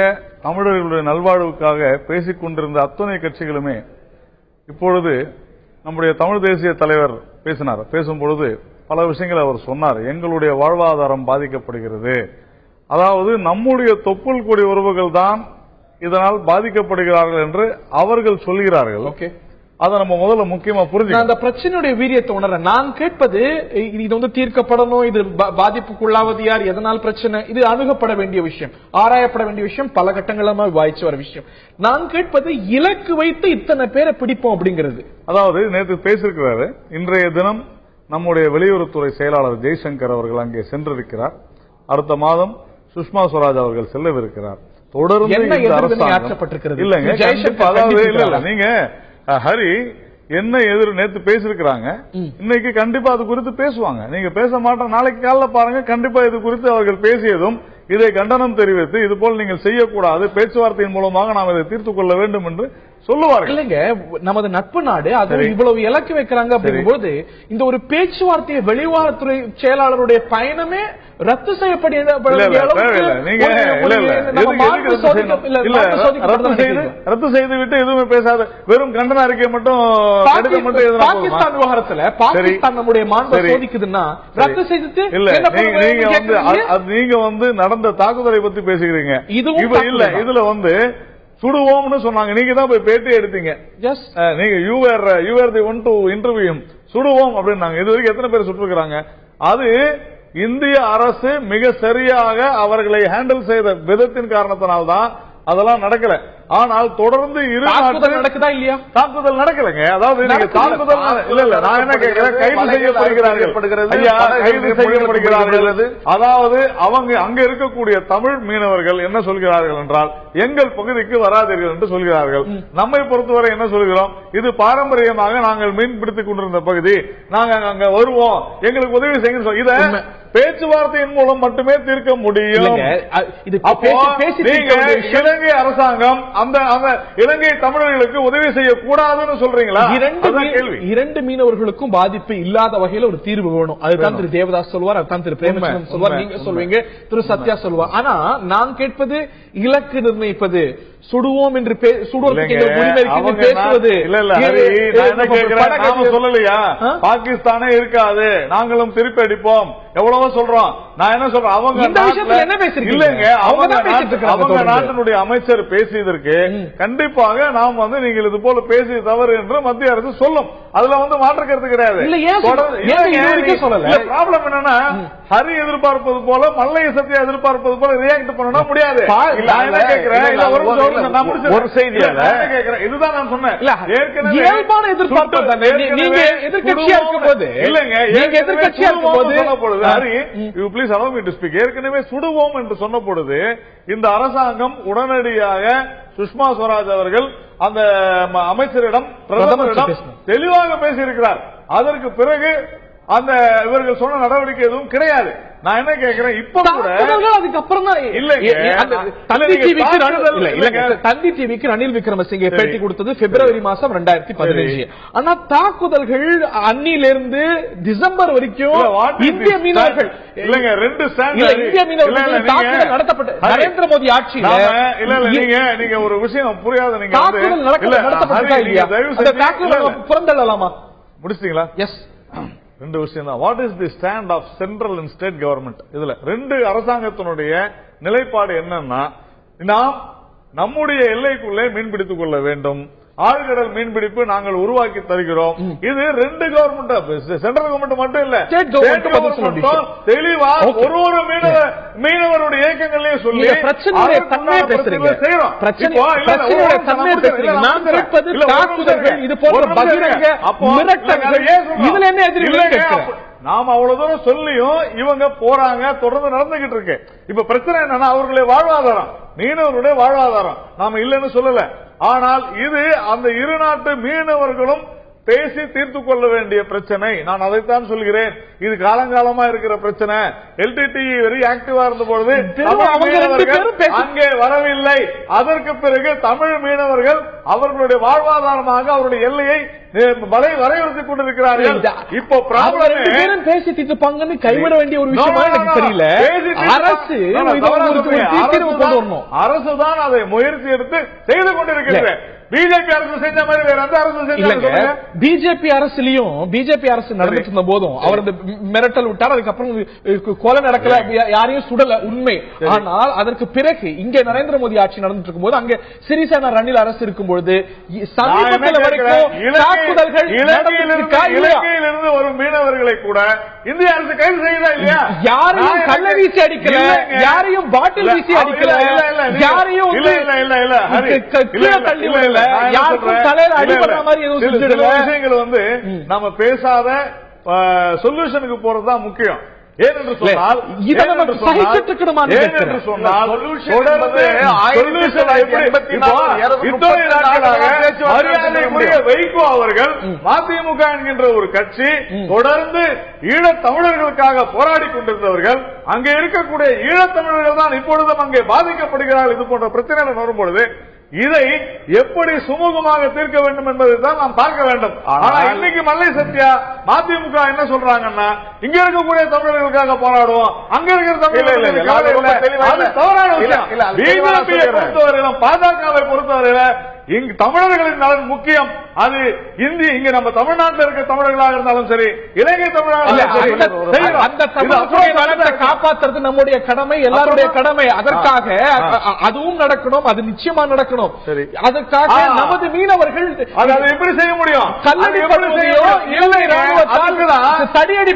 தமிழர்களுடைய நல்வாழ்வுக்காக பேசிக் கொண்டிருந்த அத்தனை கட்சிகளுமே இப்பொழுது நம்முடைய தமிழ் தேசிய தலைவர் பேசும்பொழுது பல விஷயங்களை அவர் சொன்னார். எங்களுடைய வாழ்வாதாரம் பாதிக்கப்படுகிறது, அதாவது நம்முடைய தொப்புள் கொடி உறவுகள் தான் இதனால் பாதிக்கப்படுகிறார்கள் என்று அவர்கள் சொல்கிறார்கள். அதை நம்ம முதல்ல முக்கியமா புரிஞ்சு அந்த பிரச்சனையுடைய வீரியத்தை உணர நான் கேட்பது, இது தீர்க்கப்படணும், இது பாதிப்புக்குள்ளாவது யார், எதனால் பிரச்சனை, இது அணுகப்பட வேண்டிய விஷயம், ஆராயப்பட வேண்டிய விஷயம், பல கட்டங்களமா வாய்ச்சு வர விஷயம். நான் கேட்பது இலக்கு வைத்து இத்தனை பேரை பிடிப்போம் அப்படிங்கிறது. அதாவது நேற்று பேசியிருக்கிறாரு, இன்றைய தினம் நம்முடைய வெளியுறவுத்துறை செயலாளர் ஜெய்சங்கர் அவர்கள் அங்கே சென்றிருக்கிறார். அடுத்த மாதம் சுஷ்மா ஸ்வராஜ் அவர்கள் செல்லவிருக்கிறார். தொடர்ந்து இல்லங்க, நீங்க ஹரி என்ன எதிர் நேற்று பேசிருக்கிறாங்க, இன்னைக்கு கண்டிப்பா அது குறித்து பேசுவாங்க. நீங்க பேச மாட்டோம், நாளைக்கு காலைல பாருங்க, கண்டிப்பா இது குறித்து அவர்கள் பேசியதும் இதை கண்டனம் தெரிவித்து இது போல் நீங்கள் செய்யக்கூடாது, பேச்சுவார்த்தையின் மூலமாக நாம் இதை தீர்த்துக் கொள்ள வேண்டும் என்று சொல்லுவார்கள். இல்லைங்க, நமது நட்பு நாடு அது இவ்வளவு இலக்கு வைக்கிறாங்க அப்படிங்கும்போது இந்த ஒரு பேச்சுவார்த்தையை வெளிவாரத்துறை செயலாளருடைய பயணமே ரத்து செய்யப்படுகிறது. ரத்து செய்துவிட்டு எதுவுமே பேசாத வெறும் கண்டன அறிக்கை மட்டும் பாகிஸ்தான் விவகாரத்துல பாகிஸ்தான் நம்முடைய மாண்பை சோதிக்குதுன்னா ரத்து செய்துட்டு நீங்க நடந்த தாக்குதலை பத்தி பேசுகிறீங்க. இதுல சுடுவோம்னு சொன்னாங்க, நீங்க தான் போய் பேட்டி எடுத்தீங்க. நீங்க you are the one to interview. சுடுவோம் அப்படின்னாங்க. இது வரைக்கும் எத்தனை பேர் சுட்டிருக்கிறாங்க? அது இந்திய அரசு மிக சரியாக அவர்களை ஹேண்டில் செய்த விதத்தின் காரணத்தினால்தான் அதெல்லாம் நடக்கல. ஆனால் தொடர்ந்து இரு நடக்குதா இல்லையா? தாக்குதல் நடக்கலங்க. அதாவது நீங்க தாக்குதல் இல்ல, நான் என்ன கேட்கிறேன், கைது செய்யப்படுகிறார்கள். அதாவது அவங்க அங்க இருக்கக்கூடிய தமிழ் மீனவர்கள் என்ன சொல்கிறார்கள் என்றால், எங்கள் பகுதிக்கு வராதீர்கள் என்று சொல்கிறார்கள். நம்மை பொறுத்தவரை என்ன சொல்கிறோம், இது பாரம்பரியமாக நாங்கள் மீன் பிடித்துக் கொண்டிருந்த பகுதி, நாங்க அங்க வருவோம், எங்களுக்கு உதவி செய்யுங்க. இதை பேச்சுவார்த்தையின் மூலம் மட்டுமே தீர்க்க முடியும். இலங்கை அரசாங்கம் அந்த இலங்கை தமிழர்களுக்கு உதவி செய்யக்கூடாதுன்னு சொல்றீங்களா? இரண்டு மீனவர்களுக்கும் பாதிப்பு இல்லாத வகையில் ஒரு தீர்வு வேணும். அதுதான் திரு தேவதாஸ் சொல்வார், அதுதான் திரு பிரேமச்சந்திரன் சொல்வார், நீங்க சொல்வீங்க, திரு சத்யா சொல்வார். ஆனா நான் கேட்பது இலக்கு நிர்ணயிப்பது, சுடுவோம் என்று பேசுவது சொல்லலையா? பாகிஸ்தானே இருக்காது, நாங்களும் திருப்பி அடிப்போம், எவ்வளவோ சொல்றோம். நான் என்ன சொல்றேன், இல்லங்க, அவங்க நாட்டினுடைய அமைச்சர் பேசியதற்கு கண்டிப்பாக நாம் நீங்கள் இது போல பேசிய தவறு என்று மத்திய அரசு சொல்லும். அதுல மாற்றுக்கிறது கிடையாது. ப்ராப்ளம் என்னன்னா, ஹரி எதிர்பார்ப்பது போல மல்லைய சத்தியா எதிர்பார்ப்பது போல ரியாக்ட் பண்ண முடியாது. ஒரு செய்தி இதுதான் நான் சொன்னேன். இயல்பான எதிர்பார்ப்பு நீங்க எதிர்கட்சியா இருக்கும் போது இல்லங்க, எதிர்கட்சியா இருக்கும் போது Hari, you please allow me to speak. ஏற்கனவே சுடுவோம் என்று சொன்ன பொழுது இந்த அரசாங்கம் உடனடியாக சுஷ்மா ஸ்வராஜ் அவர்கள் அந்த அமைச்சரிடம் பிரதமரிடம் தெளிவாக பேசியிருக்கிறார். அதற்கு பிறகு அந்த இவர்கள் சொன்ன நடவடிக்கை எதுவும் கிடையாது. நான் என்ன கேட்கிறேன், இப்ப கூட அதுக்கப்புறம் தான் தந்தி டிவிக்கு ரணில் விக்ரமசிங்கே பேட்டி கொடுத்தது பிப்ரவரி மாசம் 2015. ஆனா தாக்குதல்கள் அன்னிலிருந்து டிசம்பர் வரைக்கும் இந்திய மீனவர்கள் இல்லங்க 2 இந்திய மீனவர்கள் தாக்குதல் நடத்தப்பட்ட நரேந்திர மோடி ஆட்சியில நீங்க ஒரு விஷயம் புரியாத நீங்க தாக்குதல் நடத்தப்பட்டதா இல்லையா? புறந்தள்ளலாமா? முடிச்சிட்டீங்களா? எஸ். 2 விஷயம் தான். What is the stand of central and state government? இதுல 2 அரசாங்கத்தினுடைய நிலைப்பாடு என்னன்னா, நாம் நம்முடைய எல்லைக்குள்ளே மீன்பிடித்துக் கொள்ள வேண்டும், ஆழ்கடல் மீன்பிடிப்பு நாங்கள் உருவாக்கி தருகிறோம். இது 2 கவர்மெண்ட், சென்ட்ரல் கவர்மெண்ட் மட்டும் இல்ல, தெளிவா ஒரு மீனவருடைய இயக்கங்களையும் சொல்லி நாம அவ்வளவு தூரம் சொல்லியும் இவங்க போறாங்க, தொடர்ந்து நடந்துகிட்டு இருக்கு. இப்ப பிரச்சனை என்னன்னா, அவர்களுடைய வாழ்வாதாரம், மீனவர்களுடைய வாழ்வாதாரம் நாம இல்லைன்னு சொல்லல. ஆனால் இது அந்த இரு நாட்டு மீனவர்களும் பேசி தீர்த்து கொள்ள வேண்டிய பிரச்சனை. நான் அதைத்தான் சொல்கிறேன். இது காலங்காலமா இருக்கிற பிரச்சனை. எல்டிடி வெரி ஆக்டிவா இருந்த பொழுது அங்கே வரவில்லை. அதற்கு பிறகு தமிழ் மீனவர்கள் அவர்களுடைய வாழ்வாதாரமாக அவருடைய எல்லையை வரையறுத்துக் கொண்டிருக்கிறார்கள். இப்போ பேசி தீர்த்துப்பாங்கன்னு கைவிட வேண்டிய ஒரு விஷயமா எனக்கு தெரியல. அரசுதான் அதை முயற்சி எடுத்து செய்து கொண்டிருக்கிறது. பிஜேபி அரசு செஞ்ச மாதிரி வேற எந்த அரசு செஞ்சாங்க? பிஜேபி அரசுலயும் பிஜேபி அரசு நடந்துட்டு இருந்த போதும் அவர் மிரட்டல் விட்டார். அதுக்கப்புறம் கொலை நடக்கல, யாரையும் சுடல, உண்மை. ஆனால் அதற்கு பிறகு இங்க நரேந்திர மோடி ஆட்சி நடந்துட்டு இருக்கும் போது, அங்க சிறிசேனா ரணில் அரசு இருக்கும் பொழுது சமீபத்தில் வரைக்கும் தாக்குதல்கள் இலங்கையிலிருந்து ஒரு மீனவர்களை கூட இந்திய அரசு கைது செய்யல இல்லையா? யாரையும் கள்ள வீசி அடிக்கல, யாரையும் பாட்டில் வீசி அடிக்கல, யாரையும் தள்ளி விடல, யாருக்கும் தலையில அடிபடுற மாதிரி எதுவும் விஷயங்கள் வந்து நம்ம பேசாத சொல்யூஷனுக்கு போறதுதான் முக்கியம். ஏனென்று சொன்னால் வைகோ அவர்கள் மதிமுக என்கின்ற ஒரு கட்சி தொடர்ந்து ஈழத் தமிழர்களுக்காக போராடி கொண்டிருந்தவர்கள், அங்கே இருக்கக்கூடிய ஈழத் தமிழர்கள் தான் இப்பொழுதும் அங்கே பாதிக்கப்படுகிறார்கள். இது போன்ற பிரச்சனைகள் வரும்பொழுது இதை எப்படி சுமூகமாக தீர்க்க வேண்டும் என்பதை தான் நாம் பார்க்க வேண்டும். ஆனா இன்னைக்கு மல்லை சத்யா மதிமுக என்ன சொல்றாங்கன்னா, இங்க இருக்கக்கூடிய தமிழர்களுக்காக போராடுவோம், அங்க இருக்கிற தமிழர்களுக்கு தவறான விஷயம். பிஜேபியை பொறுத்தவரையிலும் பாஜகவை பொறுத்தவரையில இங்கு தமிழர்களின் நலன் முக்கியம். அது இங்க நம்ம தமிழ்நாட்டில் இருக்க தமிழர்களாக இருந்தாலும் சரி, இலங்கை தமிழர்களாக அந்த தமிழர்களுடைய நலத்தை காப்பாற்றுறது நம்முடைய கடமை, எல்லாருடைய கடமை. அதற்காக அதுவும் நடக்கணும், அது நிச்சயமா நடக்கணும். அதற்காக நமது மீனவர்கள் அதை எப்படி செய்ய முடியும்? இலங்கை ராணுவத்தால் தடியடி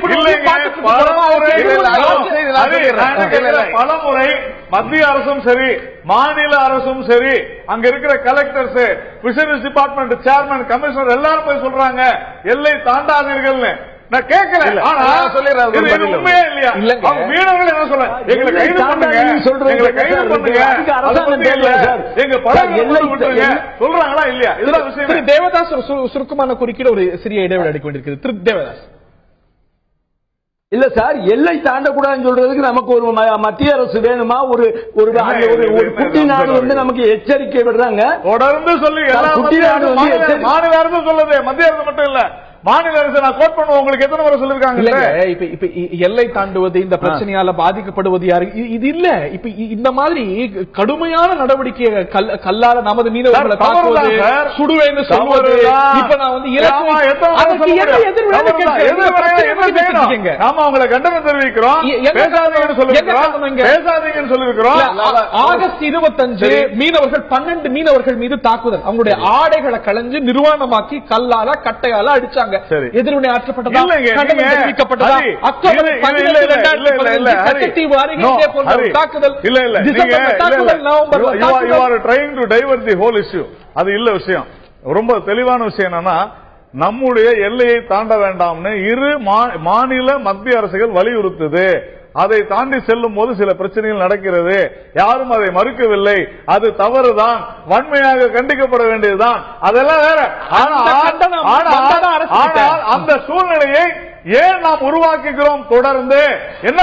பலமுறை மத்திய அரசும் சரி, மாநில அரசும் சரி, அங்க இருக்கிற collectors, fisheries department chairman, commissioner எல்லாரும் போய் சொல்றாங்க எல்லை தாண்டாதீர்கள். நான் கேட்கல, உண்மையே இல்லையா? மீனவர்கள் என்ன சொல்ல, எங்களை கைது பண்ணுங்க, எங்களை கைது பண்ணுங்க, எங்க படகு சொல்றாங்களா இல்லையா? இதுதான் விஷயம். தேவதாஸ் சுருக்கமான குறுக்கீடு ஒரு சிறிய இடைவெளி அடிக்க வேண்டியிருக்கிறது. திரு தேவதாஸ். இல்ல சார், எல்லை தாண்டக்கூடாதுன்னு சொல்றதுக்கு நமக்கு ஒரு மத்திய அரசு வேணுமா? ஒரு குட்டி நாடு வந்து நமக்கு எச்சரிக்கை விடுறாங்க, தொடர்ந்து சொல்லி குட்டி நாடு மாநில அரசு சொல்லுது, மத்திய அரசு மட்டும் இல்ல, மாநில அரசு. நான் கோட் பண்ணுவோம், உங்களுக்கு எத்தனை முறை சொல்லிருக்காங்க? இப்ப எல்லை தாண்டுவது, இந்த பிரச்சனையால பாதிக்கப்படுவது யாரு? இது இல்ல. இப்ப இந்த மாதிரி கடுமையான நடவடிக்கை கல்லால நமது மீனவர்களை தாக்குவது, சுடுவேன்னு சொல்வது, இப்ப நான் வந்து நாம அவங்களை கண்டனம் தெரிவிக்கிறோம், பேசாதீங்கன்னு சொல்லிருக்கிறோம். ஆகஸ்ட் 25 மீனவர்கள் 12 மீனவர்கள் மீது தாக்குதல், அவங்களுடைய ஆடைகளை களைஞ்சு நிர்வாணமாக்கி கல்லால கட்டையால அடிச்சாங்க. எதிர்வினை ஆற்றப்பட்டதா? தெரிவிக்கப்பட்டதா? அக்டோபர் 12 தாக்குதல் இல்ல இல்ல, அது இல்ல விஷயம். ரொம்ப தெளிவான விஷயம் என்னன்னா, நம்முடைய எல்லையை தாண்ட வேண்டாம்னு இரு மாநில மத்திய அரசுகள் வலியுறுத்துது. அதை தாண்டி செல்லும் போது சில பிரச்சனைகள் நடக்கிறது. யாரும் அதை மறுக்கவில்லை. அது தவறுதான், வன்மையாக கண்டிக்கப்பட வேண்டியதுதான். அதெல்லாம் வேற. ஆனால் அந்த சூழ்நிலையை ஏன் நாம் உருவாக்குகிறோம்? தொடர்ந்து என்ன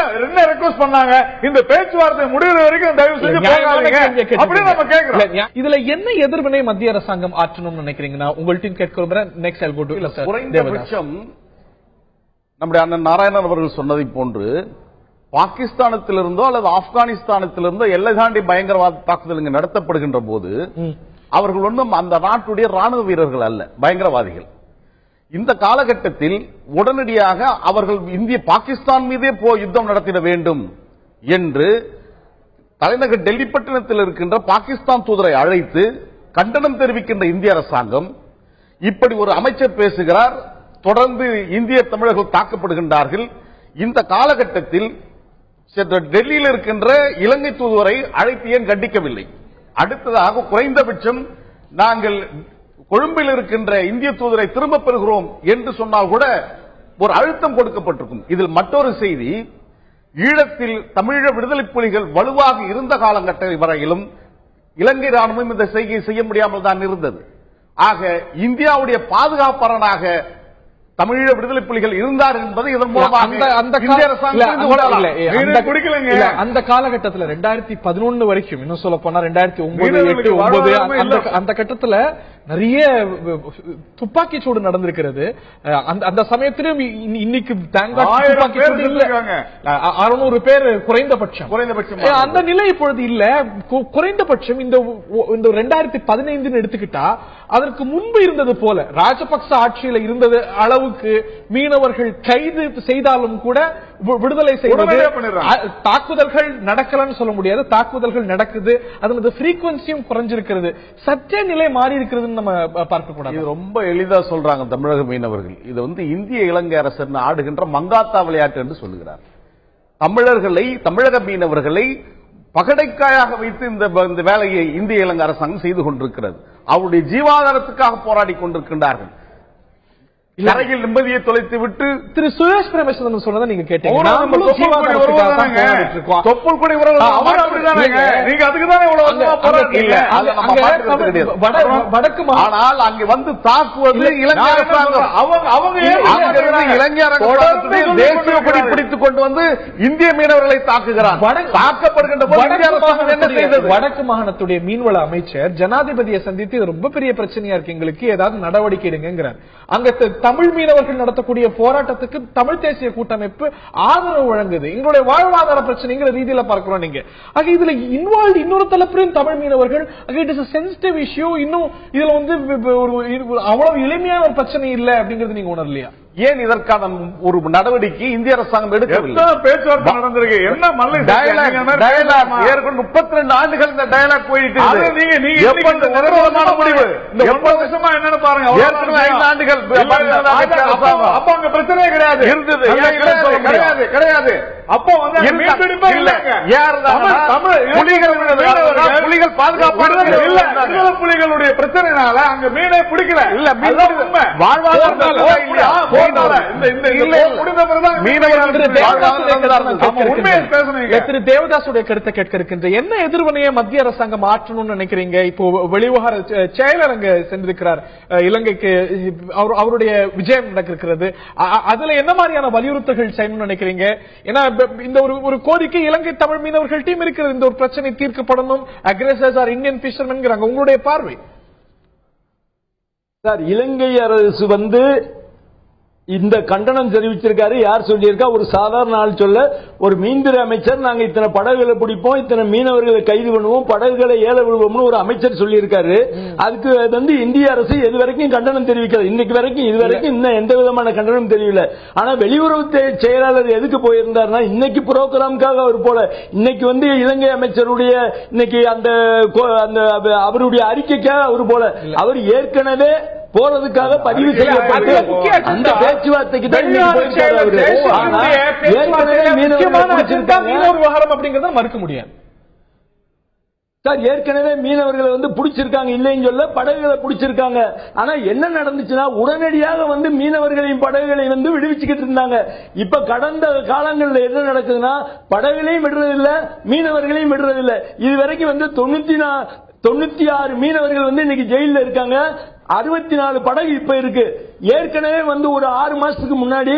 ரெக்வெஸ்ட் பண்ணாங்க, இந்த பேச்சுவார்த்தை முடிவு வரைக்கும் தயவு செஞ்சு போகாதீங்க அப்படின்னு நம்ம கேட்கிறோம். இதுல என்ன எதிர்வினை மத்திய அரசாங்கம் ஆற்றணும்னு நினைக்கிறீங்கன்னா உங்கள்கிட்ட கேட்கிறோம். நெக்ஸ்ட் ஐல் கோ டு இல்ல சார். குறைந்தபட்சம் நம்முடைய அண்ணன் நாராயணன் அவர்கள் சொன்னதை போன்று பாகிஸ்தானத்திலிருந்தோ அல்லது ஆப்கானிஸ்தானத்திலிருந்தோ எல்லை தாண்டி பயங்கரவாத தாக்குதல் நடத்தப்படுகின்ற போது அவர்கள் ஒன்றும் அந்த நாட்டுடைய ராணுவ வீரர்கள் அல்ல, பயங்கரவாதிகள். இந்த காலகட்டத்தில் உடனடியாக அவர்கள் இந்திய பாகிஸ்தான் மீதே யுத்தம் நடத்திட வேண்டும் என்று தலைநகர் டெல்லி பட்டணத்தில் இருக்கின்ற பாகிஸ்தான் தூதரை அழைத்து கண்டனம் தெரிவிக்கின்ற இந்திய அரசாங்கம் இப்படி ஒரு அமைச்சர் பேசுகிறார், தொடர்ந்து இந்திய தமிழர்கள் தாக்கப்படுகின்றார்கள். இந்த காலகட்டத்தில் டெல்லியில் இருக்கின்ற இலங்கை தூதுவரை அழைத்து ஏன் கண்டிக்கவில்லை? அடுத்ததாக குறைந்தபட்சம் நாங்கள் கொழும்பில் இருக்கின்ற இந்திய தூதரை திரும்ப பெறுகிறோம் என்று சொன்னால் கூட ஒரு அழுத்தம் கொடுக்கப்பட்டிருக்கும். இதில் மற்றொரு செய்தி, ஈழத்தில் தமிழீழ விடுதலை புலிகள் வலுவாக இருந்த காலகட்ட வரையிலும் இலங்கை ராணுவம் இந்த செய்கை செய்ய முடியாமல் தான் இருந்தது. ஆக இந்தியாவுடைய பாதுகாப்பாளராக தமிழீழ விடுதலை புலிகள் இருந்தார் என்பது இதன் மூலமாக அந்த காலகட்டத்தில் 2011 வரைக்கும், இன்னும் சொல்ல போனா 2009, 8, 9 அந்த கட்டத்தில் நிறைய துப்பாக்கி சூடு நடந்திருக்கிறது. அந்த சமயத்திலும் இன்னைக்கு 600 பேர் குறைந்தபட்சம். அந்த நிலை இப்பொழுது இல்ல. குறைந்தபட்சம் இந்த 2015 எடுத்துக்கிட்டா அதற்கு முன்பு இருந்தது போல ராஜபக்ச ஆட்சியில் இருந்தது அளவுக்கு மீனவர்கள் கைது செய்தாலும் கூட விடுதலை செய்வது, தாக்குதல்கள் நடக்கலன்னு சொல்ல முடியாது, தாக்குதல்கள் நடக்குது. அதனது ஃப்ரீக்வன்சியும் குறைஞ்சிருக்கிறது. சற்றே நிலை மாறி இருக்கிறது நம்ம பார்க்க கூடாது. ரொம்ப எளிதா சொல்றாங்க தமிழக மீனவர்கள். இது இந்திய இலங்கை அரசர் ஆடுகின்ற மங்காத்தா விளையாட்டு என்று சொல்லுகிறார். தமிழக மீனவர்களை பகடைக்காயாக வைத்து இந்த வேலையை இந்திய இலங்கை அரசாங்கம் செய்து கொண்டிருக்கிறது. அவருடைய ஜீவாதாரத்துக்காக போராடி கொண்டிருக்கின்றார்கள். கரையில் நிம்மதியை தொலைத்து விட்டு திரு சுரேஷ் பிரேமச்சந்திரன் சொன்னதை நீங்க கேட்டீங்க. வடக்கு ஆனால் அங்கே வந்து தாக்குவது இலங்கை அரசாங்கம். இலங்கை அரசாங்கம் தேசிய கொடி பிடித்துக் கொண்டு வந்து இந்திய மீனவர்களை தாக்குகிறார். தாக்கப்படுகின்ற என்ன செய்தது? வடக்கு மாகாணத்துடைய மீன்வள அமைச்சர் ஜனாதிபதியை சந்தித்து இது ரொம்ப பெரிய பிரச்சனையா இருக்கு, எங்களுக்கு ஏதாவது நடவடிக்கை எடுங்கிறார். அங்க தமிழ் மீனவர்கள் நடத்தக்கூடிய போராட்டத்துக்கு தமிழ் தேசிய கூட்டமைப்பு ஆதரவு வழங்குது. எங்களுடைய வாழ்வாதார பிரச்சனைங்கிற ரீதியில பார்க்கிறோம். நீங்க இதுல இன்வால்வ் இன்னொரு தரப்பிலும் தமிழ் மீனவர்கள், it is a sensitive issue. இன்னும் இதுல அவ்வளவு எளிமையான ஒரு பிரச்சனை இல்ல அப்படிங்கிறது நீங்க உணரலையா? ஏன் இதற்கான ஒரு நடவடிக்கை இந்திய அரசாங்கம் எடுக்கவில்லை? பேச்சுவார்த்தை நடந்திருக்கு. என்ன மல்லை 32 ஆண்டுகள் இந்த டயலாக் போயிட்டு என்னன்னு பாருங்க. 5 ஆண்டுகள் அப்ப அங்க பிரச்சனையே கிடையாது இருந்தது. கிடையாது. அப்போ புலிகள் பாதுகாப்பு புலிகளுடைய பிரச்சனைனால அங்க மீனை பிடிக்கல. இல்ல திரு தேவதாசுடைய கருத்தை கேட்க இருக்கின்ற என்ன எதிர்வினையை மத்திய அரசாங்கம் மாற்றணும்னு நினைக்கிறீங்க? இப்போ வெளிவிவகார செயலர் அங்க சென்றிருக்கிறார் இலங்கைக்கு, அவருடைய விஜயம் நடக்கிறது. அதுல என்ன மாதிரியான வலியுறுத்தல்கள் செய்யணும்னு நினைக்கிறீங்க? ஏன்னா இந்த ஒரு கோரிக்கை இலங்கை தமிழ் மீனவர்கள் டீம் இருக்கிறது, இந்த ஒரு பிரச்சனை தீர்க்கப்படணும், அக்ரெசர்ஸ் ஆர் இந்தியன் பிஷர்மேன். உங்களுடைய பார்வை சார்? இலங்கை அரசு இந்த கண்டனம் தெரிவிச்சிருக்காரு. யார் சொல்லியிருக்கா? ஒரு சாதாரண ஆள் சொல்ல, ஒரு மீன்துறை அமைச்சர் நாங்க இத்தனை படகுகளை பிடிப்போம், இத்தனை மீனவர்களை கைது பண்ணுவோம், படகுகளை ஏல விடுவோம்னு ஒரு அமைச்சர் சொல்லியிருக்காரு. அதுக்கு இந்திய அரசு இது வரைக்கும் கண்டனம் தெரிவிக்கிறது. இன்னைக்கு வரைக்கும் இதுவரைக்கும் இன்னும் எந்த விதமான கண்டனம் தெரியல. ஆனா வெளியுறவு செயலாளர் எதுக்கு போயிருந்தாருன்னா, இன்னைக்கு புரோகிராமுக்காக அவர் போல. இன்னைக்கு இலங்கை அமைச்சருடைய இன்னைக்கு அந்த அவருடைய அறிக்கைக்காக அவர் போல. அவர் ஏற்கனவே போறதுக்காக பதிவு செய்யப்பட்டு அந்த பேச்சுவார்த்தைக்கு தான் விவகாரம் அப்படிங்கறத மறுக்க முடியாது சார் ஏற்கனவே மீனவர்களை வந்து பிடிச்சிருக்காங்க, இல்லைன்னு சொல்ல படகுகளை பிடிச்சிருக்காங்க. ஆனா என்ன நடந்துச்சுன்னா உடனடியாக மீனவர்களையும் படகுகளை விடுவிச்சுக்கிட்டு இருந்தாங்க. இப்ப கடந்த காலங்களில் என்ன நடக்குதுன்னா படகுகளையும் விடுறதில்லை, மீனவர்களையும் விடுறதில்லை. இதுவரைக்கும் 96 மீனவர்கள் இன்னைக்கு ஜெயில இருக்காங்க. 64 படகு இப்ப இருக்கு. ஏற்கனவே ஒரு 6 மாசத்துக்கு முன்னாடி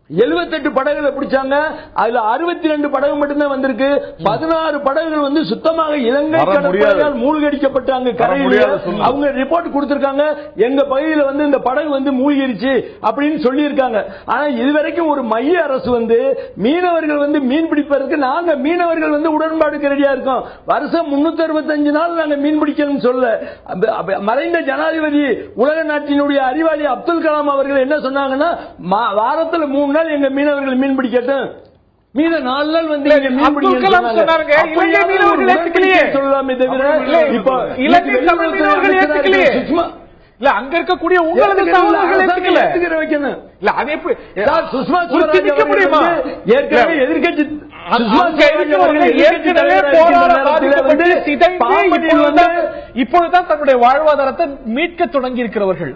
78 படகுகளை பிடிச்சாங்க. அதுல 62 படகு மட்டும்தான் வந்திருக்கு. 16 படகுகள் சுத்தமாக இலங்கை கடற்படையால் மூழ்கடிக்கப்பட்டாங்க. கரையில் அவங்க ரிப்போர்ட் கொடுத்திருக்காங்க, எங்க பகுதியில் இந்த படகு மூழ்கிருச்சு அப்படின்னு சொல்லி இருக்காங்க. ஆனா இதுவரைக்கும் ஒரு மைய அரசு மீனவர்கள் மீன் பிடிப்பதற்கு நாங்க மீனவர்கள் உடன்பாடுக்கு ரெடியா இருக்கோம். வருஷம் 365 நாள் நாங்க மீன் பிடிக்கணும்னு சொல்ல மறைந்த ஜனாதிபதி உலக நாட்டினுடைய அறிவாளி அப்துல் கலாம் அவர்கள் என்ன சொன்னாங்கன்னா, வாரத்தில் 3 நாள் எங்க மீனவர்கள் மீன் பிடிக்கட்டும், மீத 4 நாள் மீன் பிடிக்கலாமே தவிர இப்ப இலங்கை தமிழர்கள் ஏத்துக்கலையே. இல்ல அங்க இருக்கக்கூடிய உங்களுக்கு வைக்கணும். இல்ல அதே சுஷ்மா ஸ்வராஜ் முடியுமா? ஏற்கனவே எதிர்கட்சி இப்பொழுதுதான் தன்னுடைய வாழ்வாதாரத்தை மீட்க தொடங்கி இருக்கிறவர்கள்.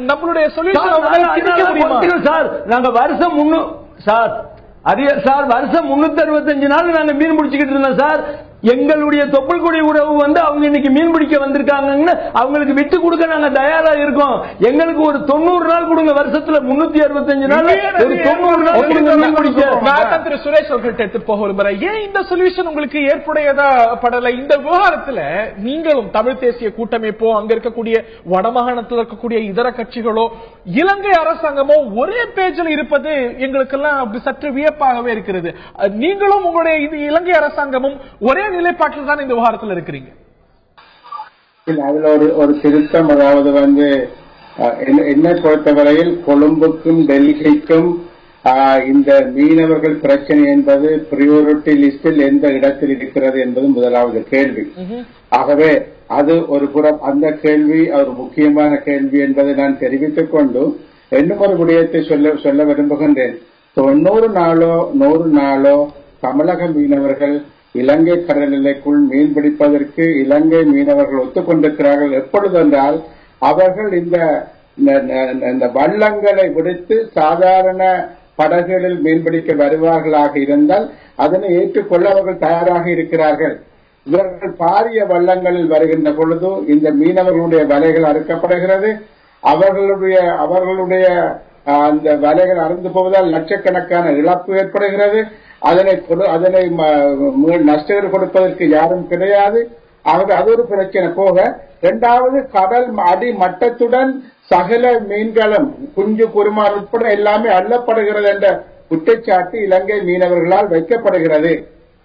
நம்மளுடைய சொல்யூஷன் சார் நாங்க வருஷம் வருஷம் 365 நாள் நாங்க மீன் பிடிச்சுக்கிட்டு இருந்தோம் சார். எங்களுடைய தொப்புள்குடி உறவு அவங்க இன்னைக்கு மீன் பிடிக்க வந்திருக்காங்கன்னு அவங்களுக்கு விட்டு கொடுக்க நாங்க தயாரா இருக்கோம். எங்களுக்கு ஒரு 90 நாள் கொடுங்க, வருஷத்துல 365 நாள் ஒரு 90 நாள் கொடுங்க மீன் பிடிக்க. திரு சுரேஷ் அவர்கள்ட்ட எடுத்து போக விரும்புறேன். ஏன் இந்த சொல்யூஷன் உங்களுக்கு ஏற்புடையதா படல? இந்த விவகாரத்துல நீங்களும் தமிழ் தேசிய கூட்டமைப்போ அங்க இருக்கக்கூடிய வடமாகாணத்தில் இருக்கக்கூடிய இதர கட்சிகளோ இலங்கை அரசாங்கமோ ஒரே பேஜில் இருப்பது எங்களுக்கெல்லாம் அப்படி சற்று வியப்பாகவே இருக்கிறது. நீங்களும் உங்களுடைய இலங்கை அரசாங்கமும் ஒரே நிலைப்பாட்டில் தான் இந்த விவகாரத்தில் இருக்கிறீங்க. அதுல ஒரு திருத்தம், அதாவது என்னை பொறுத்தவரையில் கொழும்புக்கும் டெல்லிக்கும் இந்த மீனவர்கள் பிரச்சனை என்பது பிரியோரிட்டி லிஸ்டில் எந்த இடத்தில் இருக்கிறது என்பது முதலாவது கேள்வி. ஆகவே அது ஒரு புறம், அந்த கேள்வி ஒரு முக்கியமான கேள்வி என்பதை நான் தெரிவித்துக் கொண்டு இன்னும் ஒரு விடயத்தை சொல்ல விரும்புகின்றேன். 90 நாளோ 100 நாளோ தமிழக மீனவர்கள் இலங்கை கடல் எல்லைக்குள் மீன் பிடிப்பதற்கு இலங்கை மீனவர்கள் ஒத்துக்கொண்டிருக்கிறார்கள். எப்பொழுது என்றால் அவர்கள் இந்த வள்ளங்களை விடுத்து சாதாரண படகுகளில் மீன்பிடிக்க வருவார்களாக இருந்தால் அதனை ஏற்றுக்கொள்ள அவர்கள் தயாராக இருக்கிறார்கள். இவர்கள் பாரிய வள்ளங்களில் வருகின்ற பொழுது இந்த மீனவர்களுடைய வலைகள் அறுக்கப்படுகிறது. அவர்களுடைய அந்த வலைகள் அறுந்து போவதால் லட்சக்கணக்கான இழப்பு ஏற்படுகிறது. அதனை நஷ்டம் கொடுப்பதற்கு யாரும் கிடையாது. ஆகவே அது ஒரு பிரச்சனை போக, இரண்டாவது கடல் அடி மட்டத்துடன் சகல மீன்களும் குஞ்சு குருமான் உட்பட எல்லாமே அள்ளப்படுகிறது என்ற குற்றச்சாட்டு இலங்கை மீனவர்களால் வைக்கப்படுகிறது.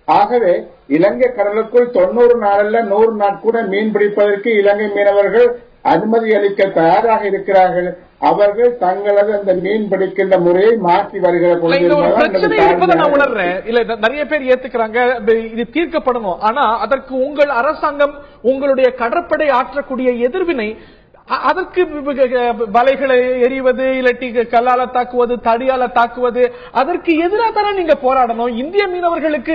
ஆகவே இலங்கை கடலுக்குள் 90 நாளல்ல 100 நாள் கூட மீன் பிடிப்பதற்கு இலங்கை மீனவர்கள் அனுமதி அளிக்க தயாராக இருக்கிறார்கள். அவர்கள் தங்களது அந்த மீன் பிடிக்கின்ற முறையை மாற்றி வருகிற நிறைய பேர் ஏத்துக்கிறாங்க, இது தீர்க்கப்படணும். ஆனா அதற்கு உங்கள் அரசாங்கம் உங்களுடைய கடற்படை ஆற்றக்கூடிய எதிர்வினை, அதற்கு வலைகளை எறிவது, இல்லாட்டி கல்லால தாக்குவது, தடியால தாக்குவது, அதற்கு எதிராக தானே நீங்க போராடணும். இந்திய மீனவர்களுக்கு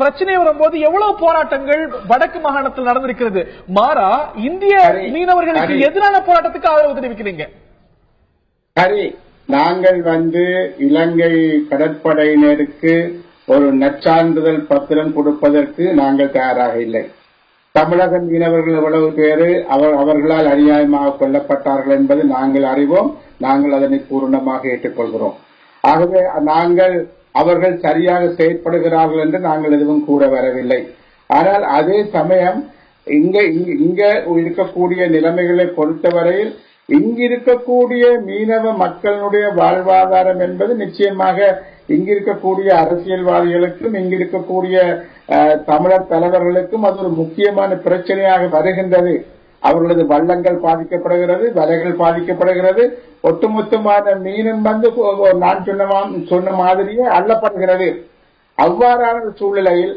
பிரச்சனை வரும்போது எவ்வளவு போராட்டங்கள் வடக்கு மாகாணத்தில் நடந்திருக்கிறது. மாறா இந்திய மீனவர்களுக்கு எதிரான போராட்டத்துக்கு ஆதரவு தெரிவிக்கிறீங்க. சரி, நாங்கள் இலங்கை கடற்படையினருக்கு ஒரு நற்சான்றிதழ் பத்திரம் கொடுப்பதற்கு நாங்கள் தயாராக இல்லை. தமிழக மீனவர்கள் எவ்வளவு பேரு அவர்களால் அநியாயமாக கொல்லப்பட்டார்கள் என்பது நாங்கள் அறிவோம். நாங்கள் அதனை பூர்ணமாக ஏற்றுக்கொள்கிறோம். ஆகவே அவர்கள் சரியாக செயற்படுகிறார்கள் என்று நாங்கள் எதுவும் கூற வரவில்லை. ஆனால் அதே சமயம் இங்க இருக்கக்கூடிய நிலைமைகளை பொறுத்தவரையில் இங்கிருக்கக்கூடிய மீனவ மக்களுடைய வாழ்வாதாரம் என்பது நிச்சயமாக இங்கிருக்கக்கூடிய அரசியல்வாதிகளுக்கும் இங்கிருக்கக்கூடிய தமிழர் தலைவர்களுக்கும் அது ஒரு முக்கியமான பிரச்சனையாக வருகின்றது. அவர்களது வள்ளங்கள் பாதிக்கப்படுகிறது, வலைகள் பாதிக்கப்படுகிறது, ஒட்டுமொத்தமான மீனும் நான் சொன்ன மாதிரியே அள்ளப்படுகிறது. அவ்வாறான சூழ்நிலையில்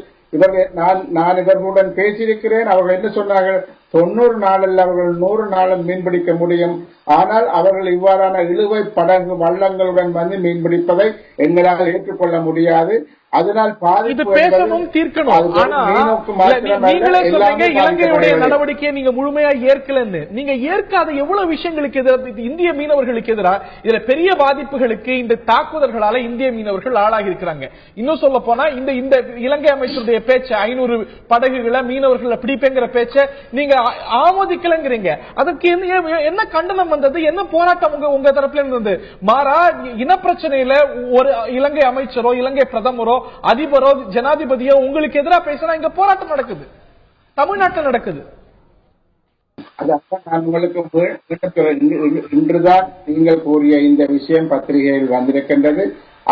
நான் இவர்களுடன் பேசியிருக்கிறேன். அவர்கள் என்ன சொன்னார்கள், 90 நாளில் அவர்கள் 100 நாளும் மீன்பிடிக்க முடியும். ஆனால் அவர்கள் இவ்வாறான இழுவை படகு வள்ளங்களுடன் மீன்பிடிப்பதை எங்களால் ஏற்றுக்கொள்ள முடியாது. அதனால் இது பேசணும் தீர்க்கணும். ஆனா நீங்களே சொல்றீங்க இலங்கையுடைய நடவடிக்கையை நீங்க முழுமையா ஏற்கலன்னு. நீங்க ஏற்காத எவ்வளவு விஷயங்களுக்கு எதிராக இந்திய மீனவர்களுக்கு எதிராக இதுல பெரிய பாதிப்புகளுக்கு இந்த தாக்குதல்களால இந்திய மீனவர்கள் ஆளாகி இருக்கிறாங்க. இன்னும் சொல்ல போனா இந்த இலங்கை அமைச்சருடைய பேச்ச 500 படகுகளை மீனவர்களை பிடிப்பேங்கிற பேச்ச நீங்க ஆமோதிக்கலங்கிறீங்க. அதுக்கு என்ன கண்டனம் வந்தது, என்ன போராட்டம் உங்க தரப்புல இருந்தது? மாறா இனப்பிரச்சனையில ஒரு இலங்கை அமைச்சரோ இலங்கை பிரதமரோ அதிபரோ ஜனாதிபதியோ உங்களுக்கு எதிராக பேசினா இங்க போராட்டம் நடக்குது, தமிழ்நாட்டில் நடக்குது. நான் உங்களுக்கு இன்றுதான் நீங்கள் கூறிய இந்த விஷயம் பத்திரிகையில் வந்திருக்கின்றது.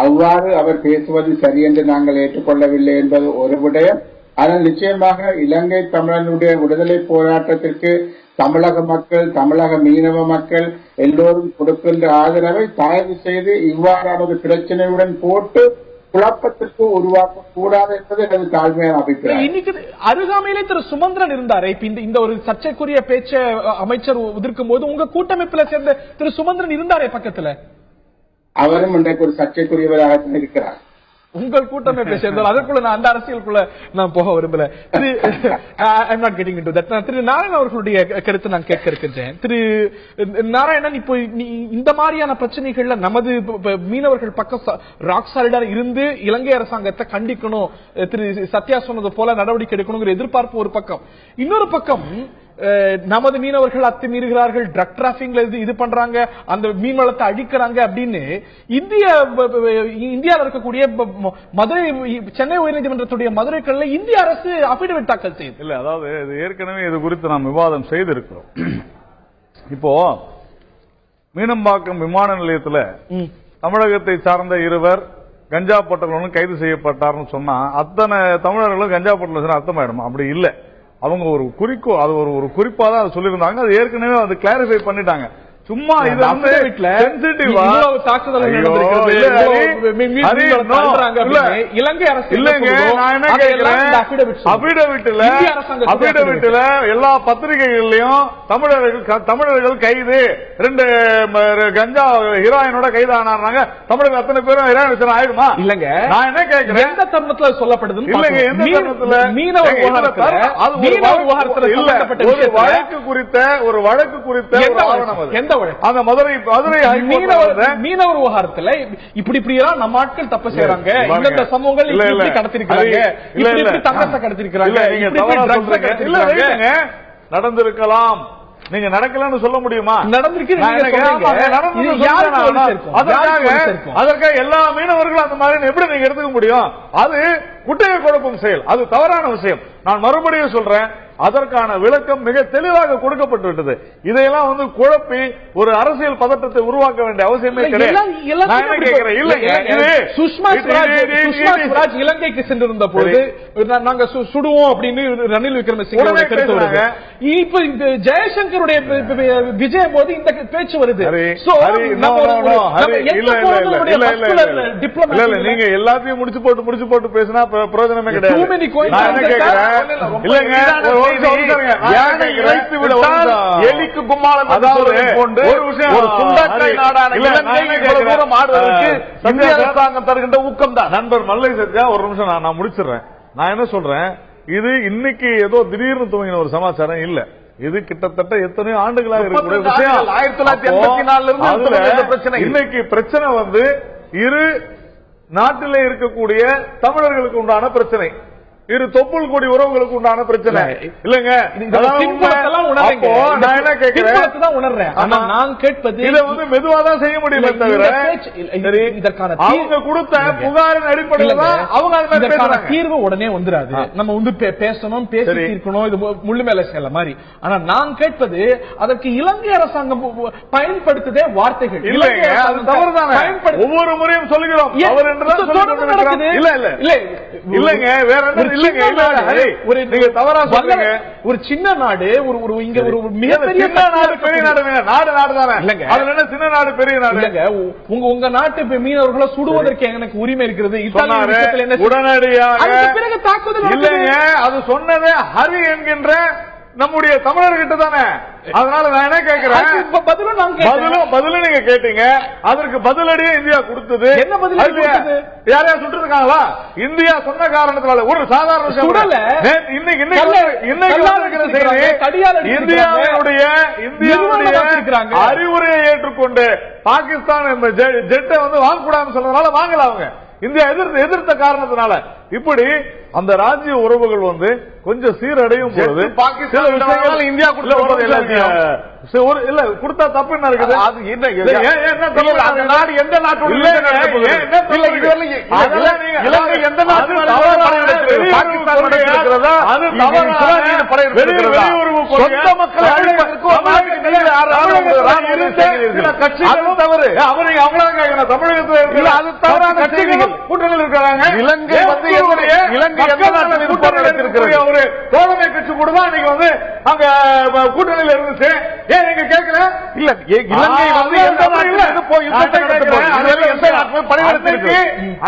அவ்வாறு அவர் பேசுவது சரி என்று நாங்கள் ஏற்றுக்கொள்ளவில்லை என்பது ஒரு விடயம். ஆனால் நிச்சயமாக இலங்கை தமிழனுடைய விடுதலை போராட்டத்திற்கு தமிழக மக்கள், தமிழக மீனவ மக்கள் எல்லோரும் கொடுக்கின்ற ஆதரவை தயவு செய்து இவ்வாறான ஒரு பிரச்சனையுடன் போட்டு குழப்பத்திற்கு உருவாக்க கூடாது என்பது எனது தாழ்மையான அபிப்பிராயம். இன்னைக்கு அருகாமையிலே திரு சுமந்திரன் இருந்தாரு. இப்ப இந்த ஒரு சர்ச்சைக்குரிய பேச்ச அமைச்சர் எதிர்க்கும் போது உங்க கூட்டமைப்புல சேர்ந்த திரு சுமந்திரன் இருந்தாரே பக்கத்துல. அவரும் இன்றைக்கு ஒரு சர்ச்சைக்குரியவராக இருக்கிறார். உங்கள் கூட்டமைப்பை சேர்ந்தால் அதற்குள்ள நான் அந்த அரசியலுக்குள்ள நான் போக விரும்பல. திரு நாராயணன் அவர்களுடைய கருத்து நான் கேட்க இருக்கின்றேன். திரு நாராயணன், இப்போ இந்த மாதிரியான பிரச்சனைகள்ல நமது மீனவர்கள் பக்கம் ராக் சாலிடா இருந்து இலங்கை அரசாங்கத்தை கண்டிக்கணும், திரு சத்யா சொன்னது போல நடவடிக்கை எடுக்கணுங்கிற எதிர்பார்ப்பு ஒரு பக்கம். இன்னொரு பக்கம் நமது மீனவர்கள் அத்துமீறுகிறார்கள், ட்ரக் டிராபிக்ல இது பண்றாங்க, அந்த மீன்வளத்தை அழிக்கிறாங்க அப்படின்னு இந்தியாவில் இருக்கக்கூடிய மதுரை சென்னை உயர்நீதிமன்றத்துடைய மதுரை கிளையில இந்திய அரசு அபிடவிட் தாக்கல் செய்யுது. இல்ல, அதாவது இது ஏற்கனவே இது குறித்து நாம் விவாதம் செய்திருக்கிறோம். இப்போ மீனம்பாக்கம் விமான நிலையத்தில் தமிழகத்தை சார்ந்த 2 கஞ்சா பொட்டலும் கைது செய்யப்பட்டார்னு சொன்னா அத்தனை தமிழர்களும் கஞ்சா பொட்டல் அர்த்தமாயிடும். அப்படி இல்ல, அவங்க ஒரு குறிக்கோ அது ஒரு குறிப்பா தான் அதை சொல்லியிருந்தாங்க. அது ஏற்கனவே அது கிளாரிஃபை பண்ணிட்டாங்க. சும்மா இது இலங்கை அரசு அபிடவிட்ல எல்லா பத்திரிகைகள்லயும் தமிழர்கள் கைது 2 கஞ்சா ஹீரோயினோட கைது ஆனாங்க. தமிழக அத்தனை பேரும் ஹீரோயின் ஆயிடுமா? இல்லங்க, நான் என்ன கேட்கிறேன், எந்த தருணத்துல சொல்லப்படுது இல்லங்க, எந்த தருணத்துல ஒரு வழக்கு குறித்த அந்த மதுரை மீனவர் விவகாரத்துல இப்படி நம்ம ஆட்கள் தப்பு செய்யறாங்க, இந்த சமூகங்கள் கடத்திருக்கிறாங்க, தங்கத்தை கடத்திருக்கிறாங்க, நடந்திருக்கலாம். நீங்க நடக்கலன்னு சொல்ல முடியுமா? அதற்காக எல்லா மீனவர்களும் அந்த மாதிரி எப்படி நீங்க எடுத்துக்க முடியும்? அது குட்டையை குழப்பம் செயல், அது தவறான விஷயம். நான் மறுபடியும் சொல்றேன், அதற்கான விளக்கம் மிக தெளிவாக கொடுக்கப்பட்டுவிட்டது. இதையெல்லாம் குழப்பி ஒரு அரசியல் பதட்டத்தை உருவாக்க வேண்டிய அவசியமே கிடையாது. இலங்கைக்கு சென்றிருந்த போது நாங்க சுடுவோம் அப்படின்னு ரணில் விக்ரமசிங்கே இப்ப இந்த ஜெயசங்கருடைய விஜயம் போது இந்த பேச்சு வருது. நீங்க எல்லாத்தையும் முடிச்சு போட்டு பேசினா பிரயோஜனமே கிடையாது. எலிக்கு கும்மாளம் போன்று ஒரு சுண்டக்காய் நாடான இந்திய அரசாங்கம் தருகின்ற ஊக்கம் தான். நண்பர் மல்லை சத்யா, ஒரு நிமிஷம் நான் முடிச்சிடுறேன். நான் என்ன சொல்றேன், இது இன்னைக்கு ஏதோ திடீர்னு துவங்கின ஒரு சமாச்சாரம் இல்ல. இது கிட்டத்தட்ட எத்தனையோ ஆண்டுகளாக இருக்கக்கூடிய விஷயம். 1984 இன்னைக்கு பிரச்சனை இரு நாட்டிலே இருக்கக்கூடிய தமிழர்களுக்கு உண்டான பிரச்சனை, இரு தொப்புள் கொடி உறவுகளுக்கு உண்டான பிரச்சனை இல்லங்க. நான் கேட்பது இதை மெதுவாதான் செய்ய முடியுமே தவிர அவங்க கொடுத்த புகாரின் அடிப்படையில் தான் அவங்க தீர்வு உடனே வந்துடாது. நம்ம பேசணும், பேசி தீர்க்கணும், இது முள்ளு மேல செய்யல மாதிரி. ஆனா நான் கேட்பது அதற்கு இலங்கை அரசாங்கம் பயன்படுத்துதே வார்த்தைகள் இல்லைங்க, அது தவறுதானே. ஒவ்வொரு முறையும் சொல்லுகிறோம் அவர் என்றுதான் இல்ல இல்லைங்க, வேற என்ன நீங்க தவறா சொல்றீங்க. ஒரு சின்ன நாடு, ஒரு இங்க ஒரு மிகப்பெரிய நாடு, பெரிய நாடு தானே இல்லங்க. அதுல என்ன சின்ன நாடு பெரிய நாடு இல்லங்க. உங்க நாட்டு மீனவர்களை சுடுவதற்கு எனக்கு உரிமை இருக்கிறது. உடனடியாக பிறகு தாக்குதல் இல்லைங்க. அது சொன்னதே ஹரி என்கின்ற நம்முடைய தமிழர்கிட்ட தானே. அதனால நான் என்ன கேட்கிறேன், பதிலும் நீங்க கேட்டீங்க, அதற்கு பதிலடியே இந்தியா கொடுத்தது. என்ன பதிலடி கொடுத்தது? யாரையா சுட்டு இருக்காங்களா? இந்தியா சொன்ன காரணத்தினால ஒரு சாதாரண இன்னைக்கு இந்தியாவுடைய அறிவுரையை ஏற்றுக்கொண்டு பாகிஸ்தான் இந்த ஜெட்டை வாங்கக்கூடாதுன்னு சொன்னதுனால வாங்கல. அவங்க இந்தியா எதிர்த்த காரணத்தினால இப்படி அந்த ராஜ்ய உறவுகள் கொஞ்சம் சீரடையும் பொழுது பாகிஸ்தான் இந்தியா இல்ல கொடுத்தா தப்பு என்ன இருக்குது? அந்த நாடு எந்த நாட்டோட தமிழகத்தில் கூட்டணியில் இருக்கிறாங்க. இலங்கை ஒரு தோழமை கட்சி கூட தான் இன்னைக்கு அங்க கூட்டணியில் இருந்துச்சு. ஏன் நீங்க கேட்கல? இல்ல இலங்கை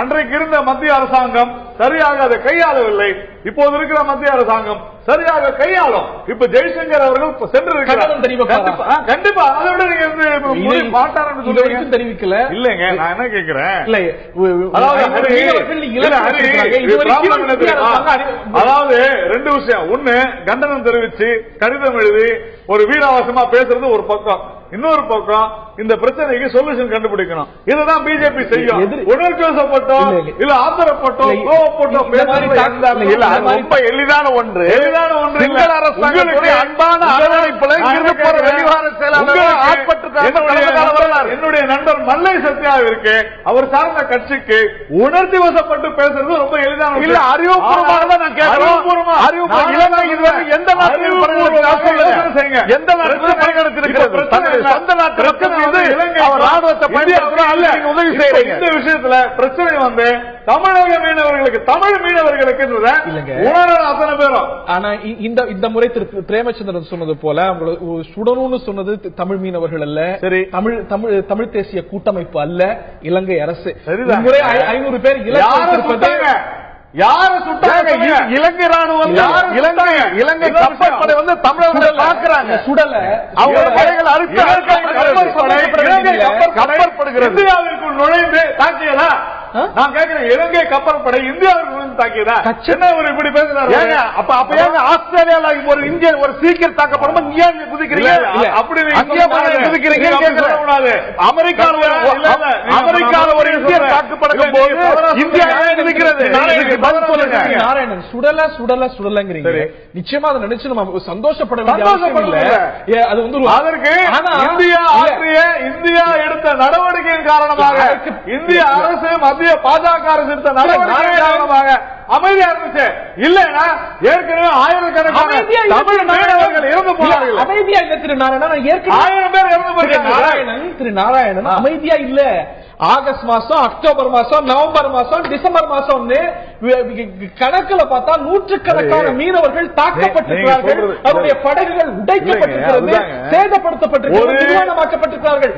அன்றைக்கு இருந்த மத்திய அரசாங்கம் சரியாக அதை கையாளவில்லை. இப்போது இருக்கிற மத்திய அரசாங்கம் சரியாக கையாளும். இப்ப ஜெய்சங்கர் அவர்கள் சென்றிருக்கிறார். கண்டிப்பா அதை விட நீங்க மாட்டாரு தெரிவிக்கல. இல்லங்க நான் என்ன கேட்கிறேன், அதாவது ரெண்டு விஷயம். ஒண்ணு கண்டனம் தெரிவிச்சு கடிதம் எழுதி ஒரு வீராவாசமா பேசுறது ஒரு பக்கம், இன்னொரு பக்கம் இந்த பிரச்சனைக்கு சொல்யூஷன் கண்டுபிடிக்கணும். இதுதான் பிஜேபி செய்யும். உணர்ச்சி வசப்பட்டோம் இல்ல ஆத்திரப்பட்டோம் கோவப்பட்டோம் ரொம்ப எளிதான ஒன்று. அன்பான என்னுடைய நண்பர் மல்லை சத்யாவிற்கு அவர் சார்ந்த கட்சிக்கு உணர்ச்சி வசப்பட்டு பேசுறது ரொம்ப எளிதான இல்ல. அறிவுபூர்வமாக தான் நான் கேட்கிறேன். அறிவுபூர்வமாக எந்த எந்த நாட்டிலும் பரிகணித்திருக்கிறது சொந்த நாட்டு ராணுவத்தை பயன்படுத்த உதவி செய்யறீங்க. இந்த விஷயத்துல பிரச்சனை தமிழக மீனவர்களுக்கு தமிழ் மீனவர்களுக்கு உணர அத்தனை பேரும். ஆனா இந்த முறை திரு பிரேமச்சந்திரன் சொன்னது போல சுடணும்னு சொன்னது தமிழ் மீனவர்கள் அல்ல, சரி தமிழ் தேசிய கூட்டமைப்பு அல்ல, இலங்கை அரசு. முறை 500 பேர் யார சுட்டாங்க? இலங்கை ராணுவம் இலங்கை கப்பற்படை தமிழர்கள் தாக்குறாங்க. சுடல அவங்க படைகள் கப்பற்படுகிறது. இந்தியாவிற்குள் நுழைந்து தாக்கியதா? நான் கேட்கிறேன், இலங்கை கப்பற்படை இந்தியாவிற்கு நுழைந்து தாக்கியதா? என்ன ஒரு இப்படி பேசுறாரு? அப்ப ஏங்க ஆஸ்திரேலியால ஒரு இந்தியன் ஒரு சீக்கிரம் தாக்கப்படும் ஏன் குதிக்கிறீங்க? அப்படி குதிக்கிறீங்க. அமெரிக்கால ஒரு இந்தியன் தாக்கப்படும் போது இந்தியா குதிக்கிறது. நாராயணன் சுடல சுடல சுடலங்கிறீங்க. நிச்சயமா அதை நினைச்சு நம்ம சந்தோஷப்பட வேண்டிய அதற்கு இந்தியா எடுத்த நடவடிக்கையின் காரணமாக இந்திய அரசு மத்திய பாஜக அரசு எடுத்த நடவடிக்கை காரணமாக அமைதியா இருந்துச்சு. இல்லைன்னா ஏற்கனவே ஆயிரக்கணக்கான தமிழ் மீனவர்கள் இறந்து போனார்கள். அமைதியா இல்ல திரு நாராயணன், 1000 பேர் இறந்து போயிருக்காங்க. திரு நாராயணன் அமைதியா இல்ல. ஆகஸ்ட் மாசம், அக்டோபர் மாசம், நவம்பர் மாசம், டிசம்பர் மாசம் கணக்குல பார்த்தா நூற்றுக்கணக்கான மீனவர்கள் தாக்கப்பட்டிருக்கிறார்கள். அவருடைய படகுகள் உடைக்கப்பட்டிருக்கிறது, சேதப்படுத்தப்பட்டிருக்கிறார்கள்.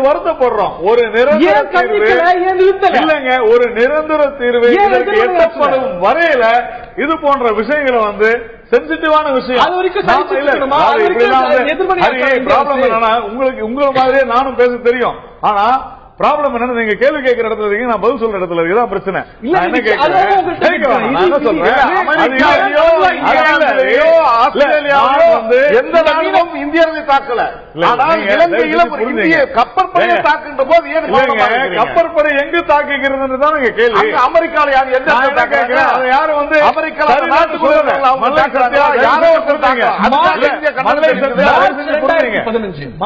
வருத்தப்படுறோம். ஒரு இல்லைங்க, ஒரு நிரந்தர தீர்வு எட்டப்படும் வரையில இது போன்ற விஷயங்களை சென்சிட்டிவான விஷயம். உங்களுக்கு உங்களை மாதிரியே நானும் பேச தெரியும். ஆனா ப்ராப்ளம் என்ன, நீங்க கேள்வி கேட்கிற இடத்துல இருக்கீங்க, நான் பதில் சொல்ற இடத்துல இருக்கு. இதான் பிரச்சனை. என்ன கேட்கிறேன், எந்த நாடும் இந்தியாவை தாக்கல. கப்பற்படையை தாக்குகின்ற போது கப்பற்படை எங்கு தாக்குகிறது தான் நீங்க கேள்வி. அமெரிக்கால யாரு எந்த யாரு அமெரிக்கால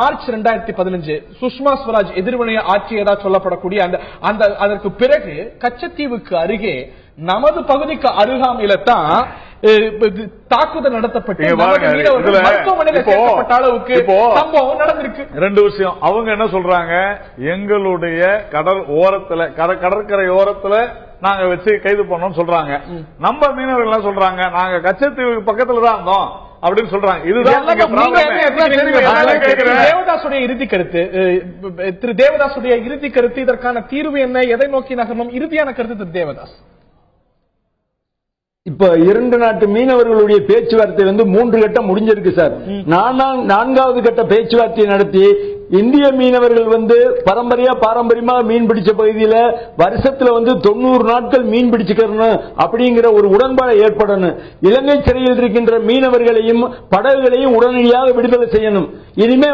மார்ச் 2015 சுஷ்மா ஸ்வராஜ் எதிர்வினை ஆட்சியதா சொல்லப்படக்கூடிய அதற்கு பிறகு கச்சத்தீவுக்கு அருகே நமது பகுதிக்கு அருகாமையில தான் தாக்குதல் நடத்தப்பட்டு மருத்துவமனையில் சேர்க்கப்பட்ட அளவுக்கு சம்பவம் நடந்திருக்கு. ரெண்டு விஷயம். அவங்க என்ன சொல்றாங்க, எங்களுடைய கடல் ஓரத்துல கடற்கரை ஓரத்துல நாங்க வச்சு கைது பண்ணோம்னு சொல்றாங்க. நம்ம மீனவர்கள் என்ன சொல்றாங்க, நாங்க கச்சத்தீவுக்கு பக்கத்துல தான் இருந்தோம் அப்படின்னு சொல்றாங்க. இதுதான் தேவதாசுடைய இறுதி கருத்து. திரு தேவதாசுடைய இறுதி கருத்து, இதற்கான தீர்வு என்ன, எதை நோக்கி நகரணும்? இறுதியான கருத்து திரு தேவதாஸ். இப்ப 2 நாட்டு மீனவர்களுடைய பேச்சுவார்த்தை 3 கட்டம் முடிஞ்சிருக்கு சார். 4வது கட்ட பேச்சுவார்த்தை நடத்தி இந்திய மீனவர்கள் பாரம்பரியமா மீன் பிடிச்ச பகுதியில் வருஷத்துல 90 நாட்கள் மீன் பிடிச்சுக்கணும் அப்படிங்கிற ஒரு உடன்பாடு ஏற்படணும். இலங்கை சிறையில் இருக்கின்ற மீனவர்களையும் படகுகளையும் உடனடியாக விடுதலை செய்யணும். இனிமே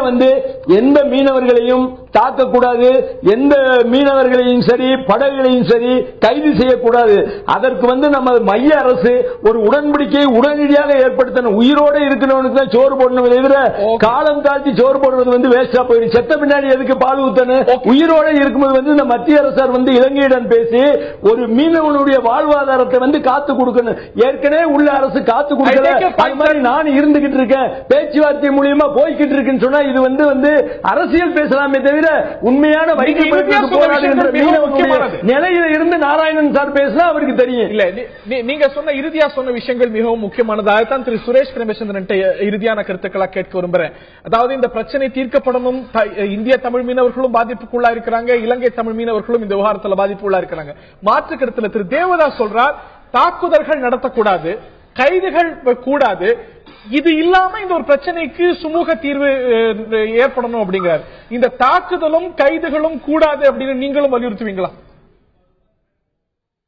எந்த மீனவர்களையும் தாக்கக்கூடாது, எந்த மீனவர்களையும் சரி படகுகளையும் சரி கைது செய்யக்கூடாது. அதற்கு நம்ம மைய அரசு ஒரு உடன்படிக்கையை உடனடியாக ஏற்படுத்தணும். உயிரோடு இருக்கிறவனுக்கு தான் சோறு போடணும், எதிர காலம் தாழ்த்தி சோறு போடுறது வேஸ்டா போயிடும். செத்த பின்னாடி எதுக்கு பால் ஊத்தணும்? உயிரோட இருக்கும்போது இந்த மத்திய அரசார் இலங்கையிடம் பேசி ஒரு மீனவனுடைய வாழ்வாதாரத்தை காத்து கொடுக்கணும். ஏற்கனவே உள்ள அரசு காத்து கொடுக்கல. அது மாதிரி நான் இருந்துகிட்டு இருக்கேன், பேச்சுவார்த்தை மூலியமா போய்கிட்டு இருக்குன்னு சொன்னா இது அரசியல் பேசலாமே தவிர உண்மையான நிலையில இருந்து நாராயணன் சார் பேசினா அவருக்கு தெரியும். இல்ல நீங்க சொன்ன இறுதியா சொன்ன விஷயங்கள் மிகவும் முக்கியமானது. அதைத்தான் திரு சுரேஷ் பிரேமச்சந்திரன் இறுதியான கருத்துக்களா கேட்க விரும்புறேன். அதாவது இந்த பிரச்சனை தீர்க்கப்படணும். இந்திய தமிழ் மீனவர்களும் பாதிப்புக்குள்ளா இருக்கிறாங்க, இலங்கை தமிழ் மீனவர்களும் இந்த விவகாரத்தில் பாதிப்புக்குள்ளா இருக்கிறாங்க. மாற்று கருத்துல திரு தேவதாஸ் சொல்றார், தாக்குதல்கள் நடத்தக்கூடாது, கைதுகள் கூடாது, இது இல்லாம இந்த ஒரு பிரச்சனைக்கு சுமூக தீர்வு ஏற்படணும் அப்படிங்கிறார். இந்த தாக்குதலும் கைதுகளும் கூடாது அப்படின்னு நீங்களும் வலியுறுத்துவீங்களா?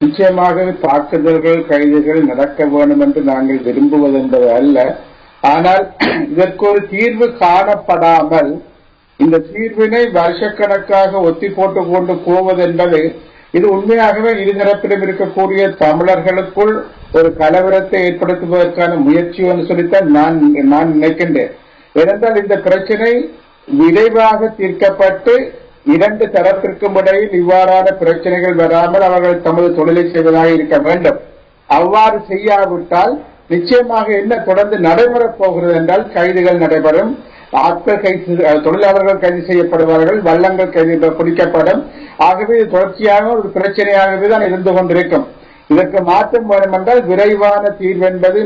நிச்சயமாக தாக்குதல்கள் கைதுகள் நடக்க வேண்டும் என்று நாங்கள் விரும்புவது என்பது அல்ல. ஆனால் இதற்கு ஒரு தீர்வு காணப்படாமல் இந்த தீர்வினை வருஷக்கணக்காக ஒத்தி போட்டு கொண்டு போவது என்பது இது உண்மையாகவே இருதரப்பிலும் இருக்கக்கூடிய தமிழர்களுக்குள் ஒரு கலவரத்தை ஏற்படுத்துவதற்கான முயற்சி என்று சொல்லித்தான் நான் நினைக்கின்றேன். ஏனென்றால் இந்த பிரச்சனை விரைவாக தீர்க்கப்பட்டு 2 தரப்பிற்கும் இடையில் இவ்வாறான பிரச்சனைகள் வராமல் அவர்கள் தமது தொழிலை செய்வதாக இருக்க வேண்டும். அவ்வாறு செய்யாவிட்டால் நிச்சயமாக என்ன தொடர்ந்து நடைபெறப் போகிறது என்றால் கைதுகள் நடைபெறும், தொழிலாளர்கள் கைது செய்யப்படுவார்கள், வள்ளங்கள் கைது பிடிக்கப்படும். ஆகவே இது தொடர்ச்சியாக ஒரு பிரச்சனையாகவே தான் இருந்து கொண்டிருக்கும். இதற்கு மாற்றம் வேண்டும் என்றால் விரைவான தீர்வு என்பது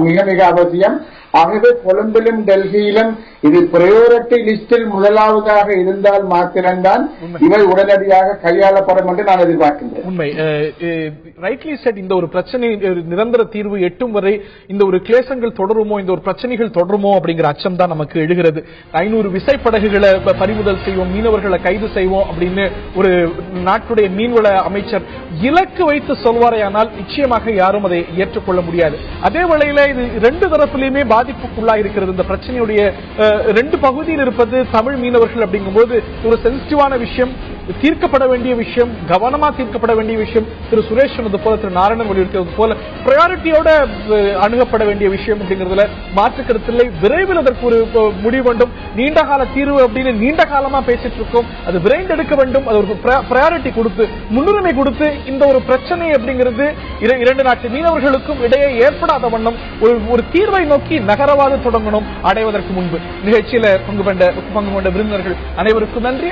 மிக மிக அவசியம். ஆகவே கொழும்பிலும் டெல்லியிலும் இது பிரையாரிட்டி லிஸ்டில் முதலாவதாக இருந்தால் மாத்திரம்தான் இவை உடனடியாக கையாளப்படும் என்று நான் எதிர்பார்க்கின்றேன். உண்மை ரைட்லி செட். இந்த ஒரு பிரச்சனை நிரந்தர தீர்வு எட்டும் வரை இந்த ஒரு கிளேசங்கள் தொடருமோ, இந்த ஒரு பிரச்சனைகள் தொடருமோ அப்படிங்கிற அச்சம் தான் நமக்கு எழுகிறது. 500 விசைப்படகுகளை பறிமுதல் செய்வோம், மீனவர்களை கைது செய்வோம் அப்படின்னு ஒரு நாட்டுடைய மீன்வள அமைச்சர் இலக்கு வைத்து சொல்வாரையானால் நிச்சயமாக யாரும் அதை ஏற்றுக்கொள்ள முடியாது. அதே வேளையில இது 2 தரப்பிலுமே பாதிப்புக்குள்ளா இருக்கிறது. இந்த பிரச்சனையுடைய 2 பகுதியில் இருப்பது தமிழ் மீனவர்கள் அப்படிங்கும்போது ஒரு சென்சிட்டிவான விஷயம், தீர்க்கப்பட வேண்டிய விஷயம், கவனமா தீர்க்கப்பட வேண்டிய விஷயம். திரு சுரேஷ் சொன்னது போல, திரு நாராயணன் வலியுறுத்தியது போல பிரையாரிட்டியோட அணுகப்பட வேண்டிய விஷயம் அப்படிங்கிறதுல மாற்று கருத்தில்லை. விரைவில் அதற்கு ஒரு முடிவு வேண்டும். நீண்டகால தீர்வு அப்படின்னு நீண்ட காலமா பேசிட்டு இருக்கோம். அது விரைந்து எடுக்க வேண்டும். அது ஒரு பிரையாரிட்டி கொடுத்து முன்னுரிமை கொடுத்து இந்த ஒரு பிரச்சனை அப்படிங்கிறது 2 நாட்டு மீனவர்களுக்கும் இடையே ஏற்படாத வண்ணம் ஒரு தீர்வை நோக்கி நகரவாது தொடங்கணும் அடைவதற்கு முன்பு. நிகழ்ச்சியில பங்கு கொண்ட விருந்தினர்கள் அனைவருக்கும் நன்றி.